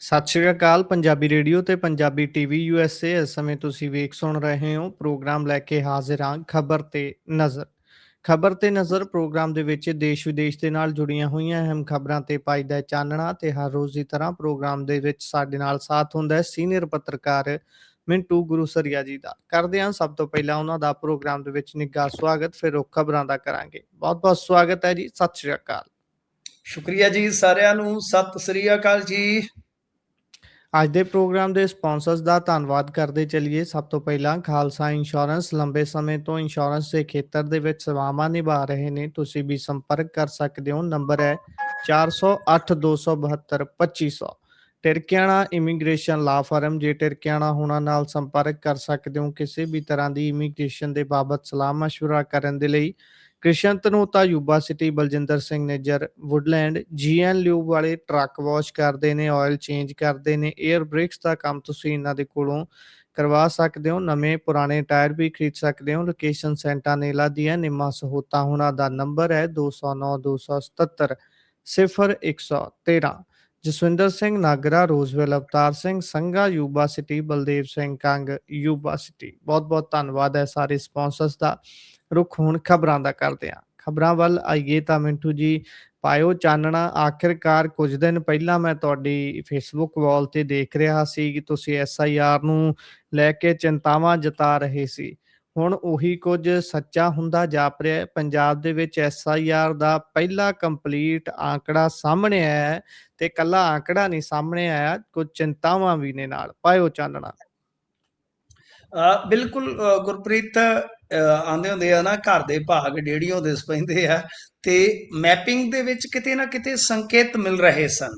ਸਤਿ ਸ਼੍ਰੀ ਅਕਾਲ ਪੰਜਾਬੀ ਰੇਡੀਓ ਤੇ Punjabi TV USA. ਇਸ ਸਮੇਂ ਤੁਸੀਂ ਵੇਖ ਸੁਣ ਰਹੇ ਹੋ ਪ੍ਰੋਗਰਾਮ ਲੈ ਕੇ ਹਾਜ਼ਰ ਹਾਂ ਖਬਰ ਤੇ ਨਜ਼ਰ ਪ੍ਰੋਗਰਾਮ ਦੇ ਵਿੱਚ ਦੇਸ਼ ਵਿਦੇਸ਼ ਦੇ ਨਾਲ ਜੁੜੀਆਂ ਹੋਈਆਂ ਅਹਿਮ ਖਬਰਾਂ ਤੇ ਪਾਈਦਾ ਚਾਨਣਾ ਤੇ ਹਰ ਰੋਜ਼ ਦੀ ਤਰ੍ਹਾਂ ਪ੍ਰੋਗਰਾਮ ਦੇ ਵਿੱਚ ਸਾਡੇ ਨਾਲ ਸਾਥ ਹੁੰਦਾ ਹੈ ਸੀਨੀਅਰ ਪੱਤਰਕਾਰ ਮਿੰਟੂ ਗੁਰੂਸਰੀਆ ਜੀ ਦਾ। ਕਰਦੇ ਹਾਂ ਸਭ ਤੋਂ ਪਹਿਲਾਂ ਉਹਨਾਂ ਦਾ ਪ੍ਰੋਗਰਾਮ ਦੇ ਵਿੱਚ ਨਿੱਘਾ ਸਵਾਗਤ, ਫਿਰ ਉਹ ਖਬਰਾਂ ਦਾ ਕਰਾਂਗੇ। ਬਹੁਤ ਬਹੁਤ ਸਵਾਗਤ ਹੈ ਜੀ, ਸਤਿ ਸ਼੍ਰੀ ਅਕਾਲ। ਸ਼ੁਕਰੀਆ ਜੀ ਸਾਰਿਆਂ ਨੂੰ, ਸਤਿ ਸ੍ਰੀ ਅਕਾਲ ਜੀ। ਅੱਜ ਦੇ ਪ੍ਰੋਗਰਾਮ ਦੇ ਸਪਾਂਸਰਸ ਦਾ ਧੰਨਵਾਦ ਕਰਦੇ ਚੱਲੀਏ। ਸਭ ਤੋਂ ਪਹਿਲਾਂ ਖਾਲਸਾ ਇੰਸ਼ੋਰੈਂਸ ਲੰਬੇ ਸਮੇਂ ਤੋਂ ਇੰਸ਼ੋਰੈਂਸ ਦੇ ਖੇਤਰ ਦੇ ਵਿੱਚ ਸੇਵਾਵਾਂ ਨਿਭਾ ਰਹੇ ਨੇ। ਤੁਸੀਂ ਵੀ ਸੰਪਰਕ ਕਰ ਸਕਦੇ ਹੋ। ਨੰਬਰ ਹੈ 4082722500। ਟਿਰਕਿਆਣਾ ਇਮੀਗ੍ਰੇਸ਼ਨ ਲਾ ਫਰਮ। ਜੇ ਟਿਰਕਿਆਣਾ ਹੋਣਾ ਨਾਲ ਸੰਪਰਕ ਕਰ ਸਕਦੇ ਹੋ ਕਿਸੇ ਵੀ ਤਰ੍ਹਾਂ ਦੀ ਇਮੀਗ੍ਰੇਸ਼ਨ ਦੇ ਬਾਬਤ ਸਲਾਹ ਮਸ਼ਵਰਾ ਕਰਨ ਦੇ ਲਈ। Krishan Dhanota Yuba City, Baljinder Singh Nijjar Woodland, GN lube ਵਾਲੇ ਟਰੱਕ ਵਾਸ਼ ਕਰਦੇ ਨੇ, ਆਇਲ ਚੇਂਜ ਕਰਦੇ ਨੇ, 에ਅਰ ਬ੍ਰੇਕਸ ਦਾ ਕੰਮ ਤੁਸੀਂ ਇਹਨਾਂ ਦੇ ਕੋਲੋਂ ਕਰਵਾ ਸਕਦੇ ਹੋ। ਨਵੇਂ ਪੁਰਾਣੇ ਟਾਇਰ ਵੀ ਖਰੀਦ ਸਕਦੇ ਹੋ। ਲੋਕੇਸ਼ਨ ਸੈਂਟਾਨੇਲਾ ਦੀ ਹੈ। ਨਿੰਮਾ ਸਹੂਤਾ ਹੋਣਾ ਦਾ ਨੰਬਰ ਹੈ 209 277 0113। Jaswinder Singh Nagra, Roseville Avtar Singh Sangha Yuba City, Baldev Singh Kang Yuba City. ਬਹੁਤ ਬਹੁਤ ਧੰਨਵਾਦ ਹੈ ਸਾਰੇ ਸਪਾਂਸਰਸ ਦਾ। ਰੁੱਖ ਹੁਣ ਖਬਰਾਂ ਦਾ ਕਰਦੇ ਹਾਂ। ਖਬਰਾਂ ਵੱਲ ਆਈਏ ਤਾਂ ਮਿੰਟੂ ਜੀ ਪਾਇਓ ਚਾਨਣਾ। ਆਖਿਰਕਾਰ ਕੁਝ ਦਿਨ ਪਹਿਲਾਂ ਮੈਂ ਤੁਹਾਡੀ ਫੇਸਬੁੱਕ ਵਾਲ ਤੇ ਦੇਖ ਰਿਹਾ ਸੀ ਕਿ ਤੁਸੀਂ SIR ਨੂੰ ਲੈ ਕੇ ਚਿੰਤਾਵਾਂ ਜਤਾ ਰਹੇ ਸੀ। ਹੁਣ ਉਹੀ ਕੁਝ ਸੱਚਾ ਹੁੰਦਾ ਜਾਪ ਰਿਹਾ ਹੈ। ਪੰਜਾਬ ਦੇ ਵਿੱਚ SIR ਦਾ ਪਹਿਲਾ ਕੰਪਲੀਟ ਆંકੜਾ ਸਾਹਮਣੇ ਆਇਆ ਹੈ ਤੇ ਕੱਲਾ ਆંકੜਾ ਨਹੀਂ ਸਾਹਮਣੇ ਆਇਆ, ਕੁਝ ਚਿੰਤਾਵਾਂ ਵੀ ਨੇ ਨਾਲ। ਪਾਇਓ ਚਾਨਣਾ। ਬਿਲਕੁਲ ਗੁਰਪ੍ਰੀਤ, ਆਂਦੇ ਹੁੰਦੇ ਆ ਨਾ, ਘਰ ਦੇ ਭਾਗ ਡੇੜੀਆਂ ਦਿਸ ਪੈਂਦੇ ਆ। ਤੇ ਮੈਪਿੰਗ ਦੇ ਵਿੱਚ ਕਿਤੇ ਨਾ ਕਿਤੇ ਸੰਕੇਤ ਮਿਲ ਰਹੇ ਸਨ,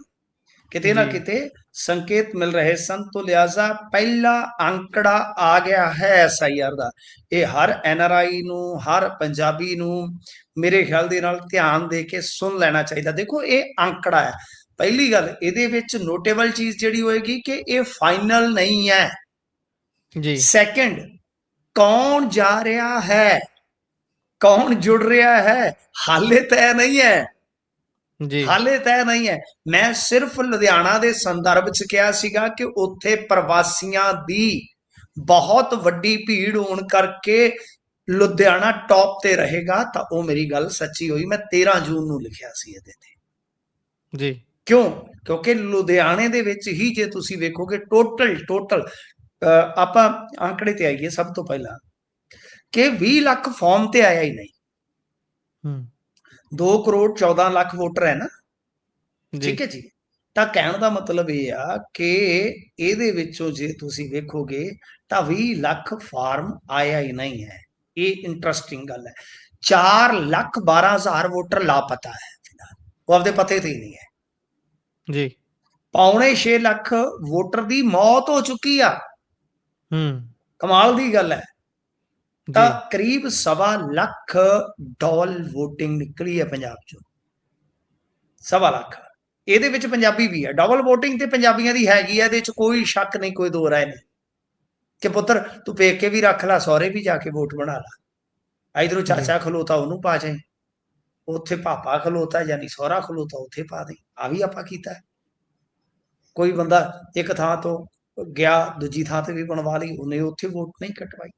ਕਿਤੇ ਨਾ ਜੀ ਕਿਤੇ ਸੰਕੇਤ ਮਿਲ ਰਹੇ ਸਨ। ਤੋਂ ਲਿਹਾਜ਼ਾ ਪਹਿਲਾ ਅੰਕੜਾ ਆ ਗਿਆ ਹੈ SIR ਦਾ। ਇਹ ਹਰ NRI ਨੂੰ, ਹਰ ਪੰਜਾਬੀ ਨੂੰ ਮੇਰੇ ਖਿਆਲ ਦੇ ਨਾਲ ਧਿਆਨ ਦੇ ਕੇ ਸੁਣ ਲੈਣਾ ਚਾਹੀਦਾ। ਦੇਖੋ, ਇਹ ਅੰਕੜਾ ਹੈ। ਪਹਿਲੀ ਗੱਲ, ਇਹਦੇ ਵਿੱਚ ਨੋਟੇਬਲ ਚੀਜ਼ ਜਿਹੜੀ ਹੋਏਗੀ ਕਿ ਇਹ ਫਾਈਨਲ ਨਹੀਂ ਹੈ। ਜੀ ਸੈਕਿੰਡ, ਕੌਣ ਜਾ ਰਿਹਾ ਹੈ, ਕੌਣ ਜੁੜ ਰਿਹਾ ਹੈ, ਹਾਲੇ ਤੈਅ ਨਹੀਂ ਹੈ। ਜੀ ਹਾਲੇ ਤੈਅ ਨਹੀਂ ਹੈ। ਮੈਂ ਸਿਰਫ ਲੁਧਿਆਣਾ ਦੇ ਸੰਦਰਭ 'ਚ ਕਿਹਾ ਸੀਗਾ ਕਿ ਉੱਥੇ ਪ੍ਰਵਾਸੀਆਂ ਦੀ ਬਹੁਤ ਵੱਡੀ ਭੀੜ ਹੋਣ ਕਰਕੇ ਲੁਧਿਆਣਾ ਟੌਪ ਤੇ ਰਹੇਗਾ। ਤਾਂ ਉਹ ਮੇਰੀ ਗੱਲ ਸੱਚੀ ਹੋਈ। ਮੈਂ 13 ਜੂਨ ਨੂੰ ਲਿਖਿਆ ਸੀ ਇਹਦੇ ਤੇ। ਜੀ ਕਿਉਂ? ਕਿਉਂਕਿ ਲੁਧਿਆਣੇ ਦੇ ਵਿੱਚ ਹੀ ਜੇ ਤੁਸੀਂ ਵੇਖੋਗੇ ਟੋਟਲ ਆਪਾਂ ਆંકੜੇ ਤੇ ਆਈਏ ਸਭ ਤੋਂ ਪਹਿਲਾਂ ਕਿ 20 ਲੱਖ ਫਾਰਮ ਤੇ ਆਇਆ ਹੀ ਨਹੀਂ। 2 ਕਰੋੜ 14 ਲੱਖ ਵੋਟਰ ਹੈ ਨਾ। ਜੀ ਠੀਕ ਹੈ ਜੀ। ਤਾਂ ਕਹਿਣ ਦਾ ਮਤਲਬ ਇਹ ਆ ਕਿ ਇਹਦੇ ਵਿੱਚੋਂ ਜੇ ਤੁਸੀਂ ਵੇਖੋਗੇ ਤਾਂ 20 ਲੱਖ ਫਾਰਮ ਆਇਆ ਹੀ ਨਹੀਂ ਹੈ। ਇਹ ਇੰਟਰਸਟਿੰਗ ਗੱਲ ਹੈ। 4,12,000 ਵੋਟਰ ਲਾਪਤਾ ਹੈ, ਉਹ ਆਪਦੇ ਪਤੇ ਤੇ ਹੀ ਨਹੀਂ ਹੈ। ਜੀ ਪੌਣੇ 6 ਲੱਖ ਵੋਟਰ ਦੀ ਮੌਤ ਹੋ ਚੁੱਕੀ ਆ। ਕਮਾਲ ਦੀ ਗੱਲ ਹੈ। ਤਾਂ ਕਰੀਬ 1.25 ਲੱਖ ਡਬਲ ਵੋਟਿੰਗ ਨਿਕਲੀ ਹੈ ਪੰਜਾਬ ਚੋਂ। 1.25 ਲੱਖ। ਇਹਦੇ ਵਿੱਚ ਪੰਜਾਬੀ ਵੀ ਹੈ। ਡਬਲ ਵੋਟਿੰਗ ਤੇ ਪੰਜਾਬੀਆਂ ਦੀ ਹੈਗੀ ਹੈ, ਇਹਦੇ ਚ ਕੋਈ ਸ਼ੱਕ ਨਹੀਂ, ਕੋਈ ਦੋ ਰਾਏ ਨਹੀਂ ਕਿ ਪੁੱਤਰ ਤੂੰ ਪੇਕੇ ਵੀ ਰੱਖ ਲੈ, ਸਹੁਰੇ ਵੀ ਜਾ ਕੇ ਵੋਟ ਬਣਾ ਲਾ। ਇਧਰੋਂ ਚਾਚਾ ਖਲੋਤਾ ਉਹਨੂੰ ਪਾ ਜਾਏ, ਉੱਥੇ ਪਾਪਾ ਖਲੋਤਾ ਯਾਨੀ ਸਹੁਰਾ ਖਲੋਤਾ ਉੱਥੇ ਪਾ ਦੇ। ਆ ਵੀ ਆਪਾਂ ਕੀਤਾ। ਕੋਈ ਬੰਦਾ ਇੱਕ ਥਾਂ ਤੋਂ ਗਿਆ ਦੂਜੀ ਥਾਂ ਤੇ ਵੀ ਬਣਵਾ ਲਈ, ਉਹਨੇ ਉੱਥੇ ਵੋਟ ਨਹੀਂ ਕਟਵਾਈ।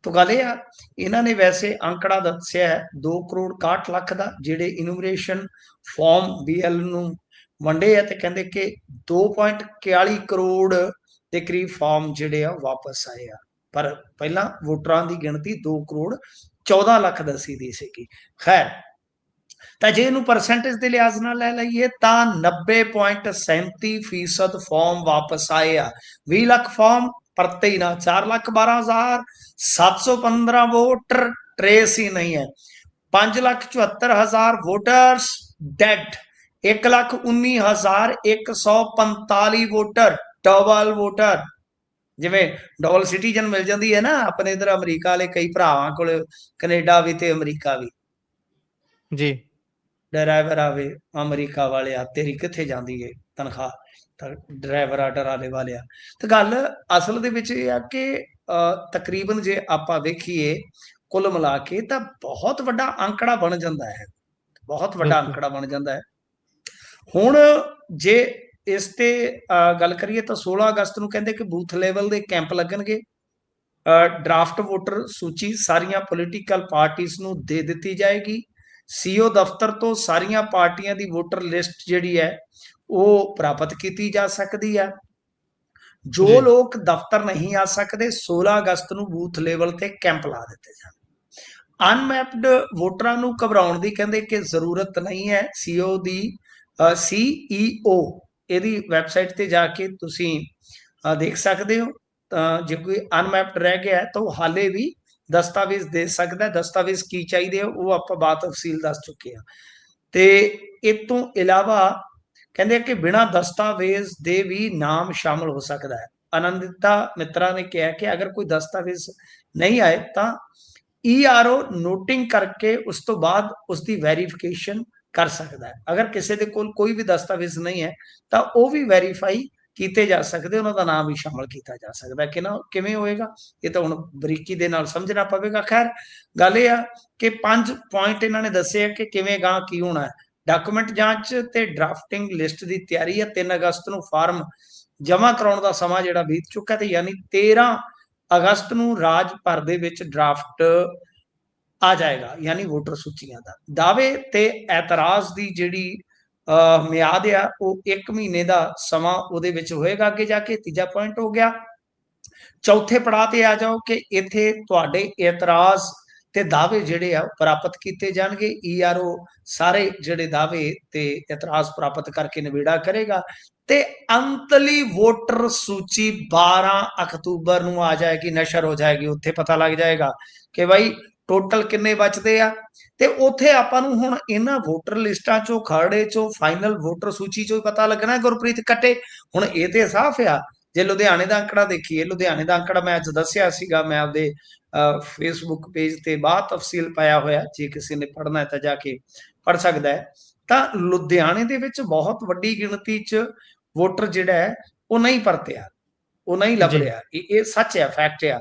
ਤਾਂ ਗੱਲ ਇਹ ਆ, ਇਹਨਾਂ ਨੇ ਵੈਸੇ ਅੰਕੜਾ ਦੱਸਿਆ ਹੈ 2 ਕਰੋੜ 61 ਲੱਖ ਦਾ, ਜਿਹੜੇ ਇਨੂਮਰੇਸ਼ਨ ਫਾਰਮ BL ਨੂੰ ਵੰਡੇ ਆ। ਤੇ ਕਹਿੰਦੇ ਕਿ 2.41 ਕਰੋੜ ਦੇ ਕਰੀਬ ਫਾਰਮ ਜਿਹੜੇ ਆ ਵਾਪਸ ਆਏ ਆ। ਪਰ ਪਹਿਲਾਂ ਵੋਟਰਾਂ ਦੀ ਗਿਣਤੀ 2 ਕਰੋੜ 14 ਲੱਖ ਦੱਸੀ ਦੀ ਸੀਗੀ। ਖੈਰ, ਤਾਂ ਜੇ ਇਹਨੂੰ ਪਰਸੈਂਟੇਜ ਦੇ ਲਿਹਾਜ਼ ਨਾਲ ਲੈ ਲਈਏ ਤਾਂ 90.37% ਫਾਰਮ ਵਾਪਸ ਆਏ ਆ। 20 ਲੱਖ ਫਾਰਮ ਪਰਤੇ ਹੀ ਨਾ। 4,12,715 ਵੋਟਰ ਟਰੇਸ ਹੀ ਨਹੀਂ ਹੈ। 5,74,000 voters dead. 1,19,145 voter double voter. ਜਿਵੇਂ ਡਬਲ ਸਿਟੀਜ਼ਨ ਮਿਲ ਜਾਂਦੀ ਹੈ ਨਾ ਆਪਣੇ ਇਧਰ ਅਮਰੀਕਾ ਵਾਲੇ ਕਈ ਭਰਾਵਾਂ ਕੋਲ, ਕੈਨੇਡਾ ਵੀ ਤੇ ਅਮਰੀਕਾ ਵੀ। ਜੀ ਡਰਾਈਵਰ ਆਵੇ ਅਮਰੀਕਾ ਵਾਲਿਆ, ਤੇਰੀ ਕਿੱਥੇ ਜਾਂਦੀ ਹੈ ਤਨਖਾਹ? ਤਾਂ ਡਰਾਈਵਰ ਆ, ਡਰਾਲੇ ਵਾਲਿਆ। ਤਾਂ ਗੱਲ ਅਸਲ ਦੇ ਵਿੱਚ ਇਹ ਆ ਕਿ ਤਕਰੀਬਨ ਜੇ ਆਪਾਂ ਵੇਖੀਏ ਕੁੱਲ ਮਿਲਾ ਕੇ ਤਾਂ ਬਹੁਤ ਵੱਡਾ ਅੰਕੜਾ ਬਣ ਜਾਂਦਾ ਹੈ, ਬਹੁਤ ਵੱਡਾ ਬਿਲਕੁਲ ਅੰਕੜਾ ਬਣ ਜਾਂਦਾ ਹੈ। ਹੁਣ ਜੇ ਇਸ ਤੇ ਗੱਲ ਕਰੀਏ ਤਾਂ 16 ਅਗਸਤ ਨੂੰ ਕਹਿੰਦੇ ਕਿ ਬੂਥ ਲੈਵਲ ਦੇ ਕੈਂਪ ਲੱਗਣਗੇ। ਡਰਾਫਟ ਵੋਟਰ ਸੂਚੀ ਸਾਰੀਆਂ ਪੋਲੀਟੀਕਲ ਪਾਰਟੀਆਂ ਨੂੰ ਦੇ ਦਿੱਤੀ ਜਾਏਗੀ। ਸੀਓ ਦਫ਼ਤਰ ਤੋਂ ਸਾਰੀਆਂ ਪਾਰਟੀਆਂ ਦੀ ਵੋਟਰ ਲਿਸਟ ਜਿਹੜੀ ਹੈ ਉਹ ਪ੍ਰਾਪਤ ਕੀਤੀ ਜਾ ਸਕਦੀ ਹੈ। ਜੋ ਜੀ ਲੋਕ ਦਫ਼ਤਰ ਨਹੀਂ ਆ ਸਕਦੇ 16 ਅਗਸਤ ਨੂੰ ਬੂਥ ਲੈਵਲ ਤੇ ਕੈਂਪ ਲਾ ਦਿੱਤੇ ਜਾਣ। ਅਨਮੈਪਡ ਵੋਟਰਾਂ ਨੂੰ ਘਬਰਾਉਣ ਦੀ ਕਹਿੰਦੇ ਕਿ ਜ਼ਰੂਰਤ ਨਹੀਂ ਹੈ। ਸੀਓ ਦੀ CEO ਇਹਦੀ ਵੈਬਸਾਈਟ ਤੇ ਜਾ ਕੇ ਤੁਸੀਂ ਦੇਖ ਸਕਦੇ ਹੋ। ਜੇ ਕੋਈ ਅਨਮੈਪਡ ਰਹਿ ਗਿਆ ਹੈ ਤਾਂ ਉਹ ਹਾਲੇ ਵੀ ਦਸਤਾਵੇਜ਼ ਦੇ ਸਕਦਾ ਹੈ। ਦਸਤਾਵੇਜ਼ ਕੀ ਚਾਹੀਦੇ ਆ ਉਹ ਆਪਾਂ ਬਾਤ ਤਫਸੀਲ ਦੱਸ ਚੁੱਕੇ ਹਾਂ। ਤੇ ਇਸ ਤੋਂ ਇਲਾਵਾ ਕਹਿੰਦੇ ਕਿ ਬਿਨਾਂ ਦਸਤਾਵੇਜ਼ ਦੇ ਵੀ ਨਾਮ ਸ਼ਾਮਲ ਹੋ ਸਕਦਾ ਹੈ। ਆਨੰਦਿਤਾ ਮਿੱਤਰਾ ਨੇ ਕਿਹਾ ਕਿ ਅਗਰ ਕੋਈ ਦਸਤਾਵੇਜ਼ ਨਹੀਂ ਆਏ ਤਾਂ ERO ਨੋਟਿੰਗ ਕਰਕੇ ਉਸ ਤੋਂ ਬਾਅਦ ਉਸ ਦੀ ਵੈਰੀਫਿਕੇਸ਼ਨ ਕਰ ਸਕਦਾ ਹੈ। ਅਗਰ ਕਿਸੇ ਦੇ ਕੋਲ ਕੋਈ ਵੀ ਦਸਤਾਵੇਜ਼ ਨਹੀਂ ਹੈ ਤਾਂ ਉਹ ਵੀ ਵੈਰੀਫਾਈ ਕੀਤੇ ਜਾ ਸਕਦੇ, ਉਹਨਾਂ ਦਾ ਨਾਮ ਵੀ ਸ਼ਾਮਲ ਕੀਤਾ ਜਾ ਸਕਦਾ। ਕਿ ਨਾ ਕਿਵੇਂ ਹੋਏਗਾ ਇਹ ਤਾਂ ਹੁਣ ਬਰੀਕੀ ਦੇ ਨਾਲ ਸਮਝਣਾ ਪਵੇਗਾ। ਖੈਰ ਗੱਲ ਇਹ ਆ ਕਿ 5 ਪੁਆਇੰਟ ਇਹਨਾਂ ਨੇ ਦੱਸੇ ਆ ਕਿ ਕਿਵੇਂ ਗਾਂ ਕੀ ਹੋਣਾ ਹੈ। ਡਾਕੂਮੈਂਟ ਜਾਂਚ ਤੇ ਡਰਾਫਟਿੰਗ ਲਿਸਟ ਦੀ ਤਿਆਰੀ ਹੈ। 3 ਅਗਸਤ ਨੂੰ ਫਾਰਮ ਜਮ੍ਹਾਂ ਕਰਾਉਣ ਦਾ ਸਮਾਂ ਜਿਹੜਾ ਬੀਤ ਚੁੱਕਾ ਤੇ ਯਾਨੀ 13 ਅਗਸਤ ਨੂੰ ਰਾਜ ਭਰ ਦੇ ਵਿੱਚ ਡਰਾਫਟ ਆ ਜਾਏਗਾ, ਯਾਨੀ ਵੋਟਰ ਸੂਚੀਆਂ ਦਾ। ਦਾਅਵੇ ਤੇ ਐਤਰਾਜ਼ ਦੀ ਜਿਹੜੀ ਮਿਆਦ ਆ ਉਹ 1 ਮਹੀਨੇ ਦਾ ਸਮਾਂ ਉਹਦੇ ਵਿੱਚ ਹੋਏਗਾ ਅੱਗੇ ਜਾ ਕੇ। ਤੀਜਾ ਪੁਆਇੰਟ ਹੋ ਗਿਆ। ਚੌਥੇ ਪੜਾਅ ਤੇ ਆ ਜਾਓ ਕਿ ਇੱਥੇ ਤੁਹਾਡੇ ਇਤਰਾਜ਼ ਤੇ ਦਾਅਵੇ ਜਿਹੜੇ ਆ ਪ੍ਰਾਪਤ ਕੀਤੇ ਜਾਣਗੇ। ERO ਸਾਰੇ ਜਿਹੜੇ ਦਾਅਵੇ ਤੇ ਇਤਰਾਜ਼ ਪ੍ਰਾਪਤ ਕਰਕੇ ਨਿਬੇੜਾ ਕਰੇਗਾ ਤੇ ਅੰਤਲੀ ਵੋਟਰ ਸੂਚੀ 12 ਅਕਤੂਬਰ ਨੂੰ ਆ ਜਾਏਗੀ, ਨਸ਼ਰ ਹੋ ਜਾਏਗੀ। ਉੱਥੇ ਪਤਾ ਲੱਗ ਜਾਏਗਾ ਕਿ ਭਾਈ ਟੋਟਲ ਕਿੰਨੇ ਬਚਦੇ ਆ। ਤੇ ਉੱਥੇ ਆਪਾਂ ਨੂੰ ਹੁਣ ਇਹਨਾਂ ਵੋਟਰ ਲਿਸਟਾਂ ਚੋਂ ਖਰੜੇ ਚੋਂ ਫਾਈਨਲ ਵੋਟਰ ਸੂਚੀ ਚੋਂ ਪਤਾ ਲੱਗਣਾ ਗੁਰਪ੍ਰੀਤ ਕੱਟੇ। ਹੁਣ ਇਹ ਤੇ ਸਾਫ਼ ਆ। ਜੇ ਲੁਧਿਆਣੇ ਦਾ ਅੰਕੜਾ ਦੇਖੀਏ, ਲੁਧਿਆਣੇ ਦਾ ਅੰਕੜਾ ਮੈਂ ਅੱਜ ਦੱਸਿਆ ਸੀਗਾ, ਮੈਂ ਆਪਦੇ ਫੇਸਬੁੱਕ ਪੇਜ ਤੇ ਬਾਅਦ ਤਫਸੀਲ ਪਾਇਆ ਹੋਇਆ, ਜੇ ਕਿਸੇ ਨੇ ਪੜ੍ਹਨਾ ਹੈ ਤਾਂ ਜਾ ਕੇ ਪੜ੍ਹ ਸਕਦਾ ਹੈ। ਤਾਂ ਲੁਧਿਆਣੇ ਦੇ ਵਿੱਚ ਬਹੁਤ ਵੱਡੀ ਗਿਣਤੀ 'ਚ ਵੋਟਰ ਜਿਹੜਾ ਹੈ ਉਹ ਨਹੀਂ ਪਰਤਿਆ, ਉਹ ਨਹੀਂ ਲੱਭ ਰਿਹਾ। ਇਹ ਸੱਚ ਹੈ, ਫੈਕਟ ਆ।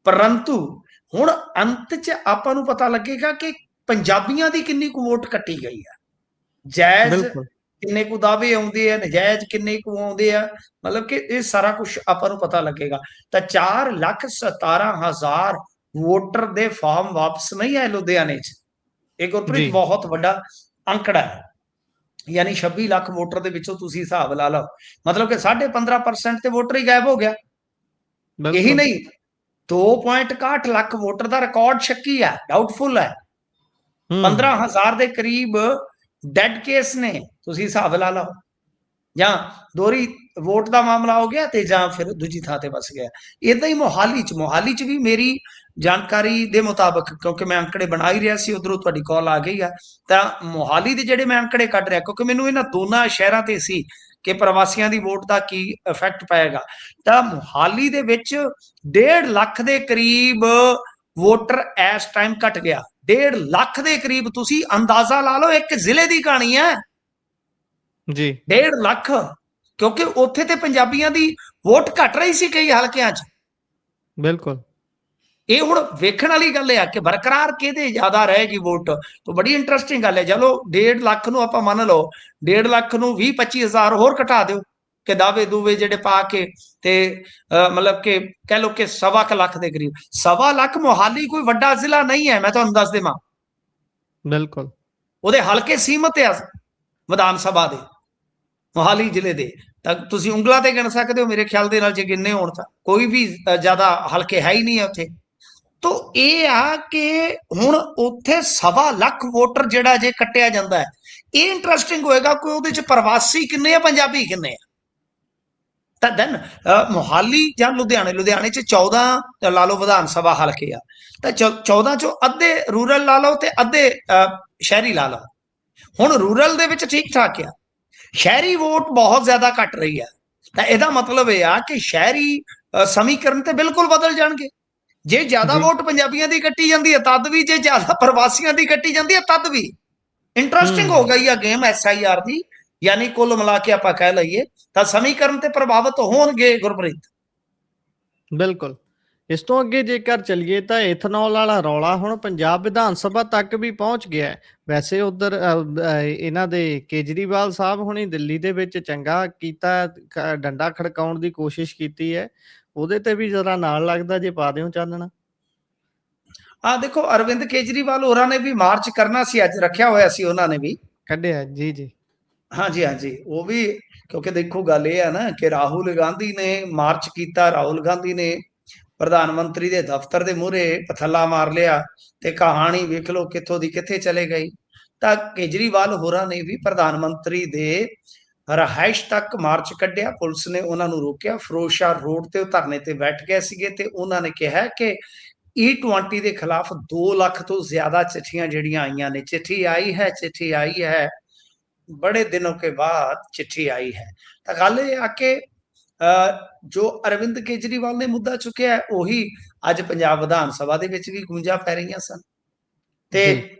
ਪਰੰਤੂ ਹੁਣ ਅੰਤ 'ਚ ਆਪਾਂ ਨੂੰ ਪਤਾ ਲੱਗੇਗਾ ਕਿ ਪੰਜਾਬੀਆਂ ਦੀ ਕਿੰਨੀ ਕੁ ਵੋਟ ਕੱਟੀ ਗਈ ਆ। ਜਾਇਜ਼ ਕਿੰਨੇ ਕੁ ਦਾਅਵੇ ਆਉਂਦੇ ਆ, ਨਜਾਇਜ਼ ਕਿੰਨੇ ਕੁ ਆਉਂਦੇ ਆ, ਮਤਲਬ ਕਿ ਇਹ ਸਾਰਾ ਕੁਝ ਆਪਾਂ ਨੂੰ ਪਤਾ ਲੱਗੇਗਾ। ਤਾਂ 4,17,000 ਵੋਟਰ ਦੇ ਫਾਰਮ ਵਾਪਸ ਨਹੀਂ ਆਏ ਲੁਧਿਆਣੇ 'ਚ। ਇਹ ਗੁਰਪ੍ਰੀਤ ਬਹੁਤ ਵੱਡਾ ਅੰਕੜਾ ਹੈ। ਯਾਨੀ 26 ਲੱਖ ਵੋਟਰ ਦੇ ਵਿੱਚੋਂ ਤੁਸੀਂ ਹਿਸਾਬ ਲਾ ਲਓ, ਮਤਲਬ ਕਿ 15.5% ਤੇ ਵੋਟਰ ਹੀ ਗਾਇਬ ਹੋ ਗਿਆ। ਇਹੀ ਨਹੀਂ, 2.61 ਲੱਖ ਵੋਟਰ ਦਾ ਰਿਕਾਰਡ ਸ਼ੱਕੀ ਹੈ, ਡਾਊਟਫੁਲ ਹੈ। 15,000 ਦੇ ਕਰੀਬ ਡੈਡ ਕੇਸ ਨੇ, ਤੁਸੀਂ ਹਿਸਾਬ ਲਾ ਲਓ। ਜਾਂ ਦੋਹਰੀ ਵੋਟ ਦਾ ਮਾਮਲਾ ਹੋ ਗਿਆ ਤੇ ਜਾਂ ਫਿਰ ਦੂਜੀ ਥਾਂ ਤੇ ਵਸ ਗਿਆ। ਇਦਾਂ ਹੀ ਮੋਹਾਲੀ 'ਚ ਵੀ ਮੇਰੀ ਜਾਣਕਾਰੀ ਦੇ ਮੁਤਾਬਕ, ਕਿਉਂਕਿ ਮੈਂ ਅੰਕੜੇ ਬਣਾ ਹੀ ਰਿਹਾ ਸੀ, ਉਧਰੋਂ ਤੁਹਾਡੀ ਕਾਲ ਆ ਗਈ ਆ, ਤਾਂ ਮੋਹਾਲੀ ਦੇ ਜਿਹੜੇ ਮੈਂ ਅੰਕੜੇ ਕੱਢ ਰਿਹਾ, ਕਿਉਂਕਿ ਮੈਨੂੰ ਇਹਨਾਂ ਦੋਨਾਂ ਸ਼ਹਿਰਾਂ ਤੇ ਸੀ ਕਿ ਪ੍ਰਵਾਸੀਆਂ ਦੀ ਵੋਟ ਦਾ ਕੀ ਇਫੈਕਟ ਪਏਗਾ। ਤਾਂ ਮੋਹਾਲੀ ਦੇ ਵਿੱਚ 1.5 ਲੱਖ ਦੇ ਕਰੀਬ ਵੋਟਰ ਇਸ ਟਾਈਮ ਘਟ ਗਿਆ। 1.5 ਲੱਖ ਦੇ ਕਰੀਬ, ਤੁਸੀਂ ਅੰਦਾਜ਼ਾ ਲਾ ਲਓ, ਇੱਕ ਜ਼ਿਲ੍ਹੇ ਦੀ ਕਹਾਣੀ ਹੈ ਜੀ। 1.5 ਲੱਖ, ਕਿਉਂਕਿ ਉੱਥੇ ਤੇ ਪੰਜਾਬੀਆਂ ਦੀ ਵੋਟ ਘਟ ਰਹੀ ਸੀ ਕਈ ਹਲਕਿਆਂ 'ਚ। ਬਿਲਕੁਲ, ਇਹ ਹੁਣ ਵੇਖਣ ਵਾਲੀ ਗੱਲ ਆ ਕਿ ਬਰਕਰਾਰ ਕਿਹਦੇ ਜ਼ਿਆਦਾ ਰਹੇਗੀ ਵੋਟ। ਤਾਂ ਬੜੀ ਇੰਟਰਸਟਿੰਗ ਗੱਲ ਹੈ। ਚਲੋ 1.5 ਲੱਖ ਨੂੰ ਆਪਾਂ ਮੰਨ ਲਓ, 1.5 ਲੱਖ ਨੂੰ 20-25 ਹਜ਼ਾਰ ਹੋਰ ਘਟਾ ਦਿਓ ਕਿ ਦਾਅਵੇ ਦੂਵੇ ਜਿਹੜੇ ਪਾ ਕੇ, ਤੇ ਮਤਲਬ ਕਿ ਕਹਿ ਲਓ ਕਿ 1.25 ਲੱਖ ਦੇ ਕਰੀਬ। 1.25 ਲੱਖ, ਮੋਹਾਲੀ ਕੋਈ ਵੱਡਾ ਜ਼ਿਲ੍ਹਾ ਨਹੀਂ ਹੈ, ਮੈਂ ਤੁਹਾਨੂੰ ਦੱਸ ਦੇਵਾਂ। ਬਿਲਕੁਲ, ਉਹਦੇ ਹਲਕੇ ਸੀਮਤ ਆ ਵਿਧਾਨ ਸਭਾ ਦੇ, ਮੋਹਾਲੀ ਜ਼ਿਲ੍ਹੇ ਦੇ। ਤਾਂ ਤੁਸੀਂ ਉਂਗਲਾਂ ਤੇ ਗਿਣ ਸਕਦੇ ਹੋ ਮੇਰੇ ਖਿਆਲ ਦੇ ਨਾਲ, ਜੇ ਗਿਣਨੇ ਹੋਣ ਤਾਂ। ਕੋਈ ਵੀ ਜ਼ਿਆਦਾ ਹਲਕੇ ਹੈ ਹੀ ਨਹੀਂ ਹੈ ਉੱਥੇ। ਤੋ ਇਹ ਆ ਕਿ ਹੁਣ ਉੱਥੇ 1.25 ਲੱਖ ਵੋਟਰ ਜਿਹੜਾ ਜੇ ਕੱਟਿਆ ਜਾਂਦਾ ਹੈ, ਇਹ ਇੰਟਰਸਟਿੰਗ ਹੋਏਗਾ ਕਿ ਉਹਦੇ 'ਚ ਪ੍ਰਵਾਸੀ ਕਿੰਨੇ ਆ, ਪੰਜਾਬੀ ਕਿੰਨੇ ਆ। ਤਾਂ ਦੈਨ ਮੋਹਾਲੀ ਜਾਂ ਲੁਧਿਆਣੇ 'ਚ 14 ਲਾ ਲਓ ਵਿਧਾਨ ਸਭਾ ਹਲਕੇ ਆ, ਤਾਂ 14 ਚੋਂ ਅੱਧੇ ਰੂਰਲ ਲਾ ਲਓ ਤੇ ਅੱਧੇ ਸ਼ਹਿਰੀ ਲਾ ਲਓ। ਹੁਣ ਰੂਰਲ ਦੇ ਵਿੱਚ ਠੀਕ ਠਾਕ ਆ, ਸ਼ਹਿਰੀ ਵੋਟ ਬਹੁਤ ਜ਼ਿਆਦਾ ਘਟ ਰਹੀ ਹੈ। ਤਾਂ ਇਹਦਾ ਮਤਲਬ ਇਹ ਆ ਕਿ ਸ਼ਹਿਰੀ ਸਮੀਕਰਨ ਤੇ ਬਿਲਕੁਲ ਬਦਲ ਜਾਣਗੇ। ਜੇ ਜ਼ਿਆਦਾ ਵੋਟ ਪੰਜਾਬੀਆਂ ਦੀ ਕੱਟੀ ਜਾਂਦੀ ਹੈ ਤਦ ਵੀ, ਜੇ ਜ਼ਿਆਦਾ ਪ੍ਰਵਾਸੀਆਂ ਦੀ ਕੱਟੀ ਜਾਂਦੀ ਹੈ ਤਦ ਵੀ। ਇੰਟਰਸਟਿੰਗ ਹੋ ਗਈ ਆ ਗੇਮ SIR ਦੀ। ਯਾਨੀ ਕੁੱਲ ਮਿਲਾ ਕੇ ਆਪਾਂ ਕਹਿ ਲਈਏ ਤਾਂ ਸਮੀਕਰਨ ਤੇ ਪ੍ਰਭਾਵਿਤ ਹੋਣਗੇ ਗੁਰਪ੍ਰੀਤ। ਬਿਲਕੁਲ, ਇਸ ਤੋਂ ਅੱਗੇ ਜੇਕਰ ਚੱਲੀਏ ਤਾਂ ਇਥਨੋਲ ਵਾਲਾ ਰੌਲਾ ਹੁਣ ਪੰਜਾਬ ਵਿਧਾਨ ਸਭਾ ਤੱਕ ਵੀ ਪਹੁੰਚ ਗਿਆ ਹੈ। ਵੈਸੇ ਉਧਰ ਇਹਨਾਂ ਦੇ ਕੇਜਰੀਵਾਲ ਸਾਹਿਬ ਹੁਣੀ ਦਿੱਲੀ ਦੇ ਵਿੱਚ ਚੰਗਾ ਕੀਤਾ, ਡੰਡਾ ਖੜਕਾਉਣ ਦੀ ਕੋਸ਼ਿਸ਼ ਕੀਤੀ ਹੈ, ਉਹਦੇ ਤੇ ਵੀ ਜ਼ਰਾ ਨਾਲ ਲੱਗਦਾ ਜੇ ਪਾ ਦਿਓ ਚਾਨਣਾ। ਦੇਖੋ ਅਰਵਿੰਦ ਕੇਜਰੀਵਾਲ ਹੋਰਾਂ ਨੇ ਵੀ ਮਾਰਚ ਕਰਨਾ ਸੀ, ਅੱਜ ਰੱਖਿਆ ਹੋਇਆ ਸੀ ਉਹਨਾਂ ਨੇ ਵੀ ਕੱਢਿਆ ਜੀ ਜੀ। ਹਾਂਜੀ ਹਾਂਜੀ, ਉਹ ਵੀ ਕਿਉਂਕਿ ਦੇਖੋ ਗੱਲ ਇਹ ਹੈ ਨਾ ਕਿ ਰਾਹੁਲ ਗਾਂਧੀ ਨੇ ਮਾਰਚ ਕੀਤਾ, ਰਾਹੁਲ ਗਾਂਧੀ ਨੇ ਪ੍ਰਧਾਨ ਮੰਤਰੀ ਦੇ ਦਫ਼ਤਰ ਦੇ ਮੂਹਰੇ ਪਥੱਲਾ ਮਾਰ ਲਿਆ ਤੇ ਕਹਾਣੀ ਵੇਖ ਲਓ ਕਿੱਥੋਂ ਦੀ ਕਿੱਥੇ ਚਲੇ ਗਈ। ਤਾਂ ਕੇਜਰੀਵਾਲ ਹੋਰਾਂ ਨੇ ਵੀ ਪ੍ਰਧਾਨ ਮੰਤਰੀ ਦੇ ਰਹਾਇਸ਼ ਤੱਕ ਮਾਰਚ ਕੱਢਿਆ, ਪੁਲਿਸ ਨੇ ਉਹਨਾਂ ਨੂੰ ਰੋਕਿਆ, ਫਿਰੋਜ਼ਸ਼ਾਹ ਰੋਡ ਤੇ ਉਹ ਧਰਨੇ ਤੇ ਬੈਠ ਗਏ ਸੀਗੇ ਤੇ ਉਹਨਾਂ ਨੇ ਕਿਹਾ ਕਿ E20 ਦੇ ਖਿਲਾਫ 2 ਲੱਖ ਤੋਂ ਜ਼ਿਆਦਾ ਚਿੱਠੀਆਂ ਜਿਹੜੀਆਂ ਆਈਆਂ ਨੇ, चिट्ठी आई है बड़े दिनों के बाद चिट्ठी आई है। ਤਾਂ ਗੱਲ ਇਹ ਆ ਕਿ ਜੋ ਅਰਵਿੰਦ ਕੇਜਰੀਵਾਲ ਨੇ ਮੁੱਦਾ ਚੁੱਕਿਆ ਹੈ ਉਹੀ ਅੱਜ ਪੰਜਾਬ ਵਿਧਾਨ ਸਭਾ ਦੇ ਵਿੱਚ ਵੀ ਗੂੰਜਾਂ ਪੈ ਰਹੀਆਂ ਸਨ ਤੇ